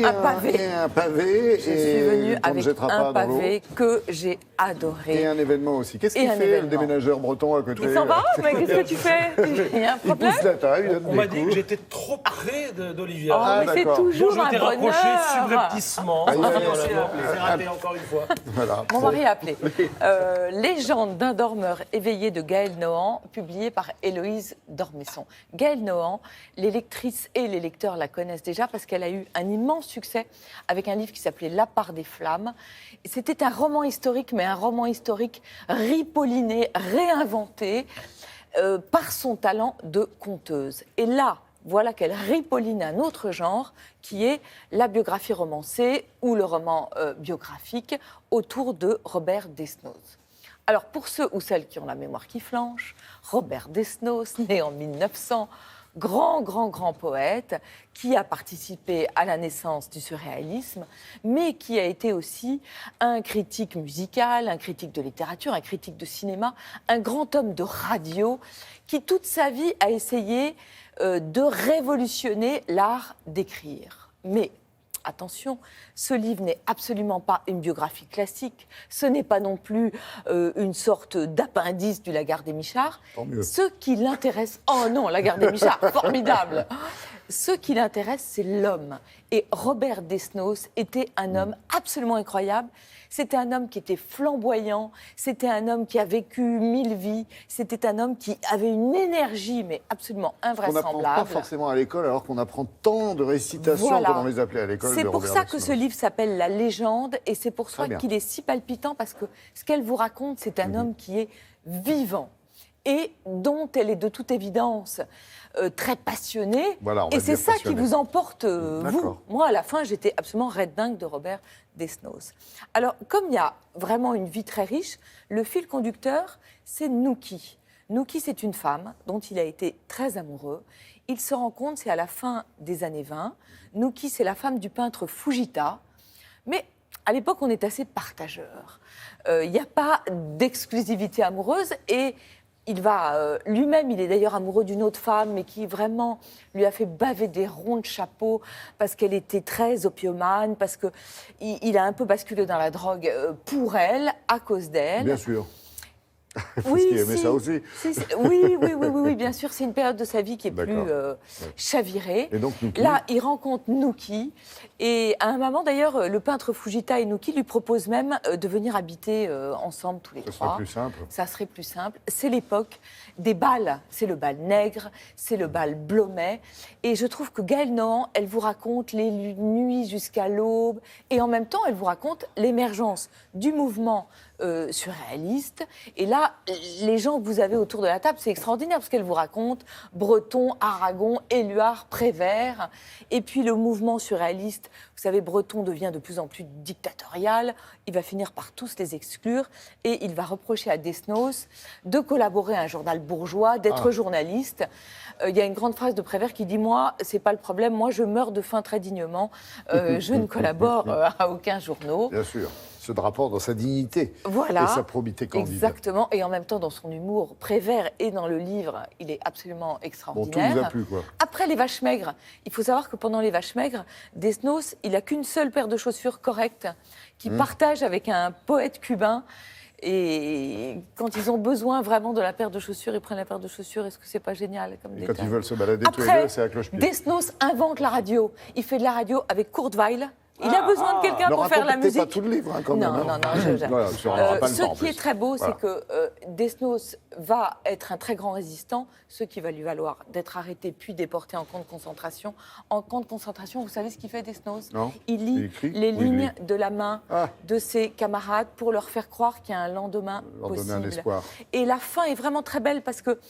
un pavé. Je suis venue on ne avec jettera un pas dans l'eau. pavé que j'ai adoré. Et un événement aussi. Qu'est-ce qu'il Et un fait, le événement. déménageur breton à côté? Il s'en va? Mais qu'est-ce que tu fais? Il y a un Il problème? pousse la taille, il donne On des m'a dit coups. que j'étais trop près d'Olivia. Oh, mais c'est d'accord. toujours Bon, je un t'ai rapproché bonheur. subrepticement. Aïe, aïe, aïe. Voilà, c'est raté encore une fois. Voilà. Mon mari a appelé. Légende d'un dormeur éveillé de Gaël Nohan, publié par Héloïse Dormesson. Gaël Nohan, les lectrices et les lecteurs la connaissent déjà parce qu'elle a eu un immense succès avec un livre qui s'appelait La part des flammes. C'était un roman historique, mais un roman historique ripolliné, réinventé par son talent de conteuse. Et là, voilà qu'elle ripolline un autre genre qui est la biographie romancée ou le roman biographique autour de Robert Desnos. Alors pour ceux ou celles qui ont la mémoire qui flanche, Robert Desnos, né en 1900, grand poète qui a participé à la naissance du surréalisme, mais qui a été aussi un critique musical, un critique de littérature, un critique de cinéma, un grand homme de radio qui toute sa vie a essayé de révolutionner l'art d'écrire. Mais attention, ce livre n'est absolument pas une biographie classique, ce n'est pas non plus une sorte d'appendice du Lagarde des Michards. Tant mieux. Ce qui l'intéresse... Oh non, Lagarde des Michards, formidable. Ce qui l'intéresse, c'est l'homme. Et Robert Desnos était un homme absolument incroyable. C'était un homme qui était flamboyant, c'était un homme qui a vécu 1000 vies, c'était un homme qui avait une énergie, mais absolument On n'apprend invraisemblable. pas forcément à l'école, alors qu'on apprend tant de récitations, Voilà. comme on les appelait à l'école. C'est de pour Robert ça que Desnos. ce livre s'appelle La Légende, et c'est pour Très ça bien. qu'il est si palpitant, parce que ce qu'elle vous raconte, c'est un homme qui est vivant. et dont elle est de toute évidence très passionnée. Voilà, on va et c'est dire ça passionnée. qui vous emporte, vous. D'accord. Moi, à la fin, j'étais absolument red dingue de Robert Desnos. Alors, comme il y a vraiment une vie très riche, le fil conducteur, c'est Nookie. Nookie, c'est une femme dont il a été très amoureux. Il se rend compte, c'est à la fin des années 20. Nookie, c'est la femme du peintre Fujita. Mais à l'époque, on est assez partageur. Il n'y a pas d'exclusivité amoureuse et il va lui-même, il est d'ailleurs amoureux d'une autre femme, mais qui vraiment lui a fait baver des ronds de chapeau parce qu'elle était très opiomane, parce qu'il a un peu basculé dans la drogue pour elle, à cause d'elle. Bien sûr. Oui, Qui aimait ça aussi. Oui, bien sûr, c'est une période de sa vie qui est plus chavirée. Et donc, Nookie. Là, il rencontre Nookie. Et à un moment, d'ailleurs, le peintre Fujita et Nookie lui proposent même de venir habiter ensemble tous les trois. Ça serait plus simple. Ça serait plus simple. C'est l'époque des bals. C'est le bal nègre, c'est le bal Blomet. Et je trouve que Gaëlle Nohan, elle vous raconte les nuits jusqu'à l'aube. Et en même temps, elle vous raconte l'émergence du mouvement surréaliste. Et là, les gens que vous avez autour de la table, c'est extraordinaire parce qu'elle vous raconte Breton, Aragon, Éluard, Prévert. Et puis le mouvement surréaliste, vous savez, Breton devient de plus en plus dictatorial. Il va finir par tous les exclure. Et il va reprocher à Desnos de collaborer à un journal bourgeois, d'être journaliste. Il y a une grande phrase de Prévert qui dit « Moi, c'est pas le problème, moi je meurs de faim très dignement. Je ne collabore à aucun journal. » Bien sûr. Se drapant dans sa dignité Voilà, et sa probité candide. exactement. Et en même temps, dans son humour, Prévert et dans le livre, il est absolument Bon, extraordinaire. tout vous a plu, quoi. Après les vaches maigres, il faut savoir que pendant les vaches maigres, Desnos, il n'a qu'une seule paire de chaussures correctes qu'il partage avec un poète cubain. Et quand ils ont besoin vraiment de la paire de chaussures, ils prennent la paire de chaussures. Est-ce que c'est pas génial comme Et quand détail? ils veulent se balader tous les Après, deux, c'est à cloche-pied. Desnos invente la radio. Il fait de la radio avec Kurt Weill. Il a besoin de quelqu'un pour faire la musique. Pas tout le livre, hein, quand même. Non. Voilà, on aura pas le temps, en Ce qui est plus. très beau, Voilà. c'est que Desnos va être un très grand résistant, ce qui va lui valoir d'être arrêté puis déporté en camp de concentration. En camp de concentration, vous savez ce qu'il fait, Desnos? Non. Il lit écrit les ou il lignes lit de la main de ses camarades pour leur faire croire qu'il y a un lendemain Leur donner possible. un espoir. Et la fin est vraiment très belle parce que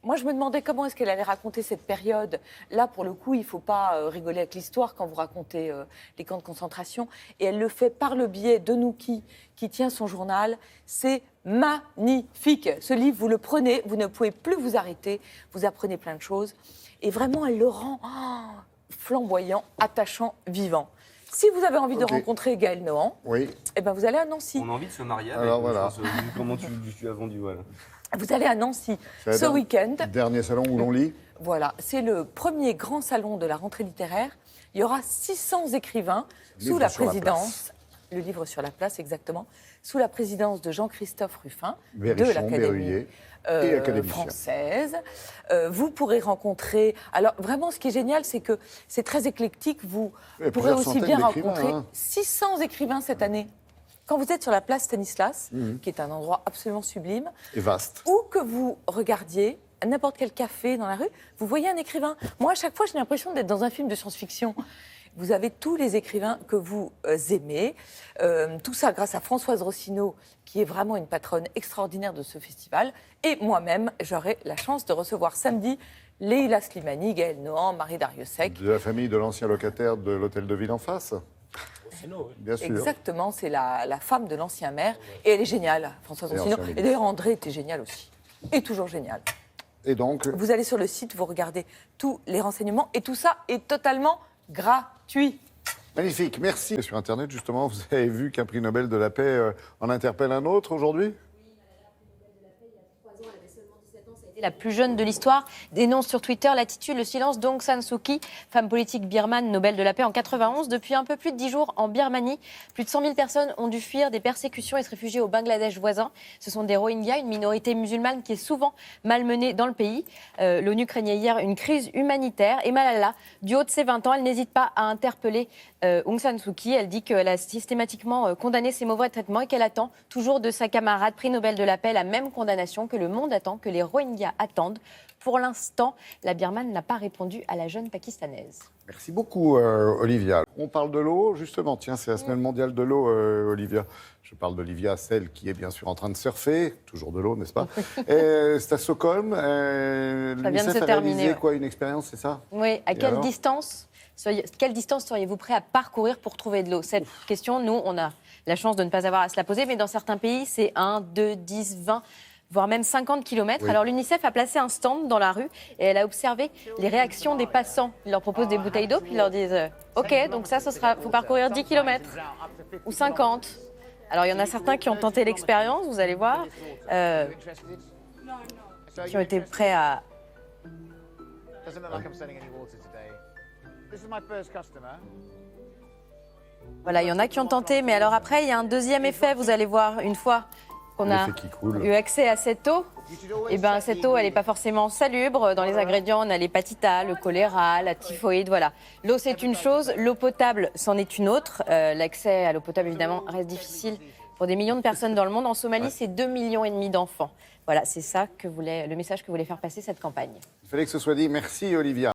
moi, je me demandais comment est-ce qu'elle allait raconter cette période. Là, pour le coup, il ne faut pas rigoler avec l'histoire quand vous racontez les camps de concentration. Et elle le fait par le biais de Nookie, qui tient son journal. C'est magnifique. Ce livre, vous le prenez, vous ne pouvez plus vous arrêter. Vous apprenez plein de choses. Et vraiment, elle le rend flamboyant, attachant, vivant. Si vous avez envie de rencontrer Gaëlle Nohan, eh ben vous allez à Nancy. On a envie de se marier Alors, avec voilà. comment tu as vendu, voilà. Vous allez à Nancy C'est ce week-end. Dernier salon où l'on lit. Voilà, c'est le premier grand salon de la rentrée littéraire. Il y aura 600 écrivains sous Livre la sur la présidence, le livre sur la place exactement, sous la présidence de Jean-Christophe Ruffin, de Berrichon, l'Académie Berruyer et académicien. française. Vous pourrez rencontrer... Alors vraiment, ce qui est génial, c'est que c'est très éclectique. Vous Et pourrez plusieurs aussi centaines bien d'écrivains, rencontrer hein. 600 écrivains cette année. Quand vous êtes sur la place Stanislas, qui est un endroit absolument sublime, Et vaste. où que vous regardiez, à n'importe quel café dans la rue, vous voyez un écrivain. Moi, à chaque fois, j'ai l'impression d'être dans un film de science-fiction. Vous avez tous les écrivains que vous aimez. Tout ça grâce à Françoise Rossineau, qui est vraiment une patronne extraordinaire de ce festival. Et moi-même, j'aurai la chance de recevoir samedi Leïla Slimani, Gaëlle Nohan, Marie Darrieussecq. De la famille de l'ancien locataire de l'hôtel de ville en face. Bien sûr. Exactement, c'est la femme de l'ancien maire. Et elle est géniale, Françoise Et Rossineau. ancien Et ministre. d'ailleurs, André était génial aussi. Et toujours génial. Et donc, Vous allez sur le site, vous regardez tous les renseignements. Et tout ça est totalement gratuit. magnifique, merci. Sur Internet, justement, vous avez vu qu'un prix Nobel de la paix en interpelle un autre aujourd'hui? La plus jeune de l'histoire, dénonce sur Twitter l'attitude, le silence d'Aung San Suu Kyi, femme politique birmane, Nobel de la paix en 91. Depuis un peu plus de 10 jours en Birmanie, plus de 100 000 personnes ont dû fuir des persécutions et se réfugier au Bangladesh voisin. Ce sont des Rohingyas, une minorité musulmane qui est souvent malmenée dans le pays. L'ONU craignait hier une crise humanitaire. Et Malala, du haut de ses 20 ans, elle n'hésite pas à interpeller Aung San Suu Kyi. Elle dit qu'elle a systématiquement condamné ces mauvais traitements et qu'elle attend toujours de sa camarade prix Nobel de la paix la même condamnation que le monde attend, que les Rohingyas attendent. Pour l'instant, la Birmane n'a pas répondu à la jeune Pakistanaise. Merci beaucoup, Olivia. On parle de l'eau, justement. Tiens, c'est la semaine mondiale de l'eau, Olivia. Je parle d'Olivia, celle qui est bien sûr en train de surfer. Toujours de l'eau, n'est-ce pas? C'est à Stockholm. L'UNICEF a réalisé quoi, une expérience, c'est ça? Oui, à quelle distance seriez-vous prêt à parcourir pour trouver de l'eau? Cette question, nous, on a la chance de ne pas avoir à se la poser, mais dans certains pays, c'est 1, 2, 10, 20, voire même 50 km. Oui. Alors l'UNICEF a placé un stand dans la rue et elle a observé les réactions des passants. Ils leur proposent des bouteilles d'eau, puis ils leur disent OK, donc ça, faut parcourir 10 km ou 50. Alors il y en a certains qui ont tenté l'expérience, vous allez voir, qui ont été prêts à... Voilà, il y en a qui ont tenté, mais alors après, il y a un deuxième effet, vous allez voir, une fois qu'on a eu accès à cette eau, et ben cette eau, elle n'est pas forcément salubre. Dans les ingrédients, on a l'hépatite, le choléra, la typhoïde, voilà. L'eau, c'est une chose, l'eau potable, c'en est une autre. L'accès à l'eau potable, évidemment, reste difficile pour des millions de personnes dans le monde. En Somalie, c'est 2,5 millions d'enfants. Voilà, c'est ça le message que voulait faire passer cette campagne. Il fallait que ce soit dit. Merci, Olivia.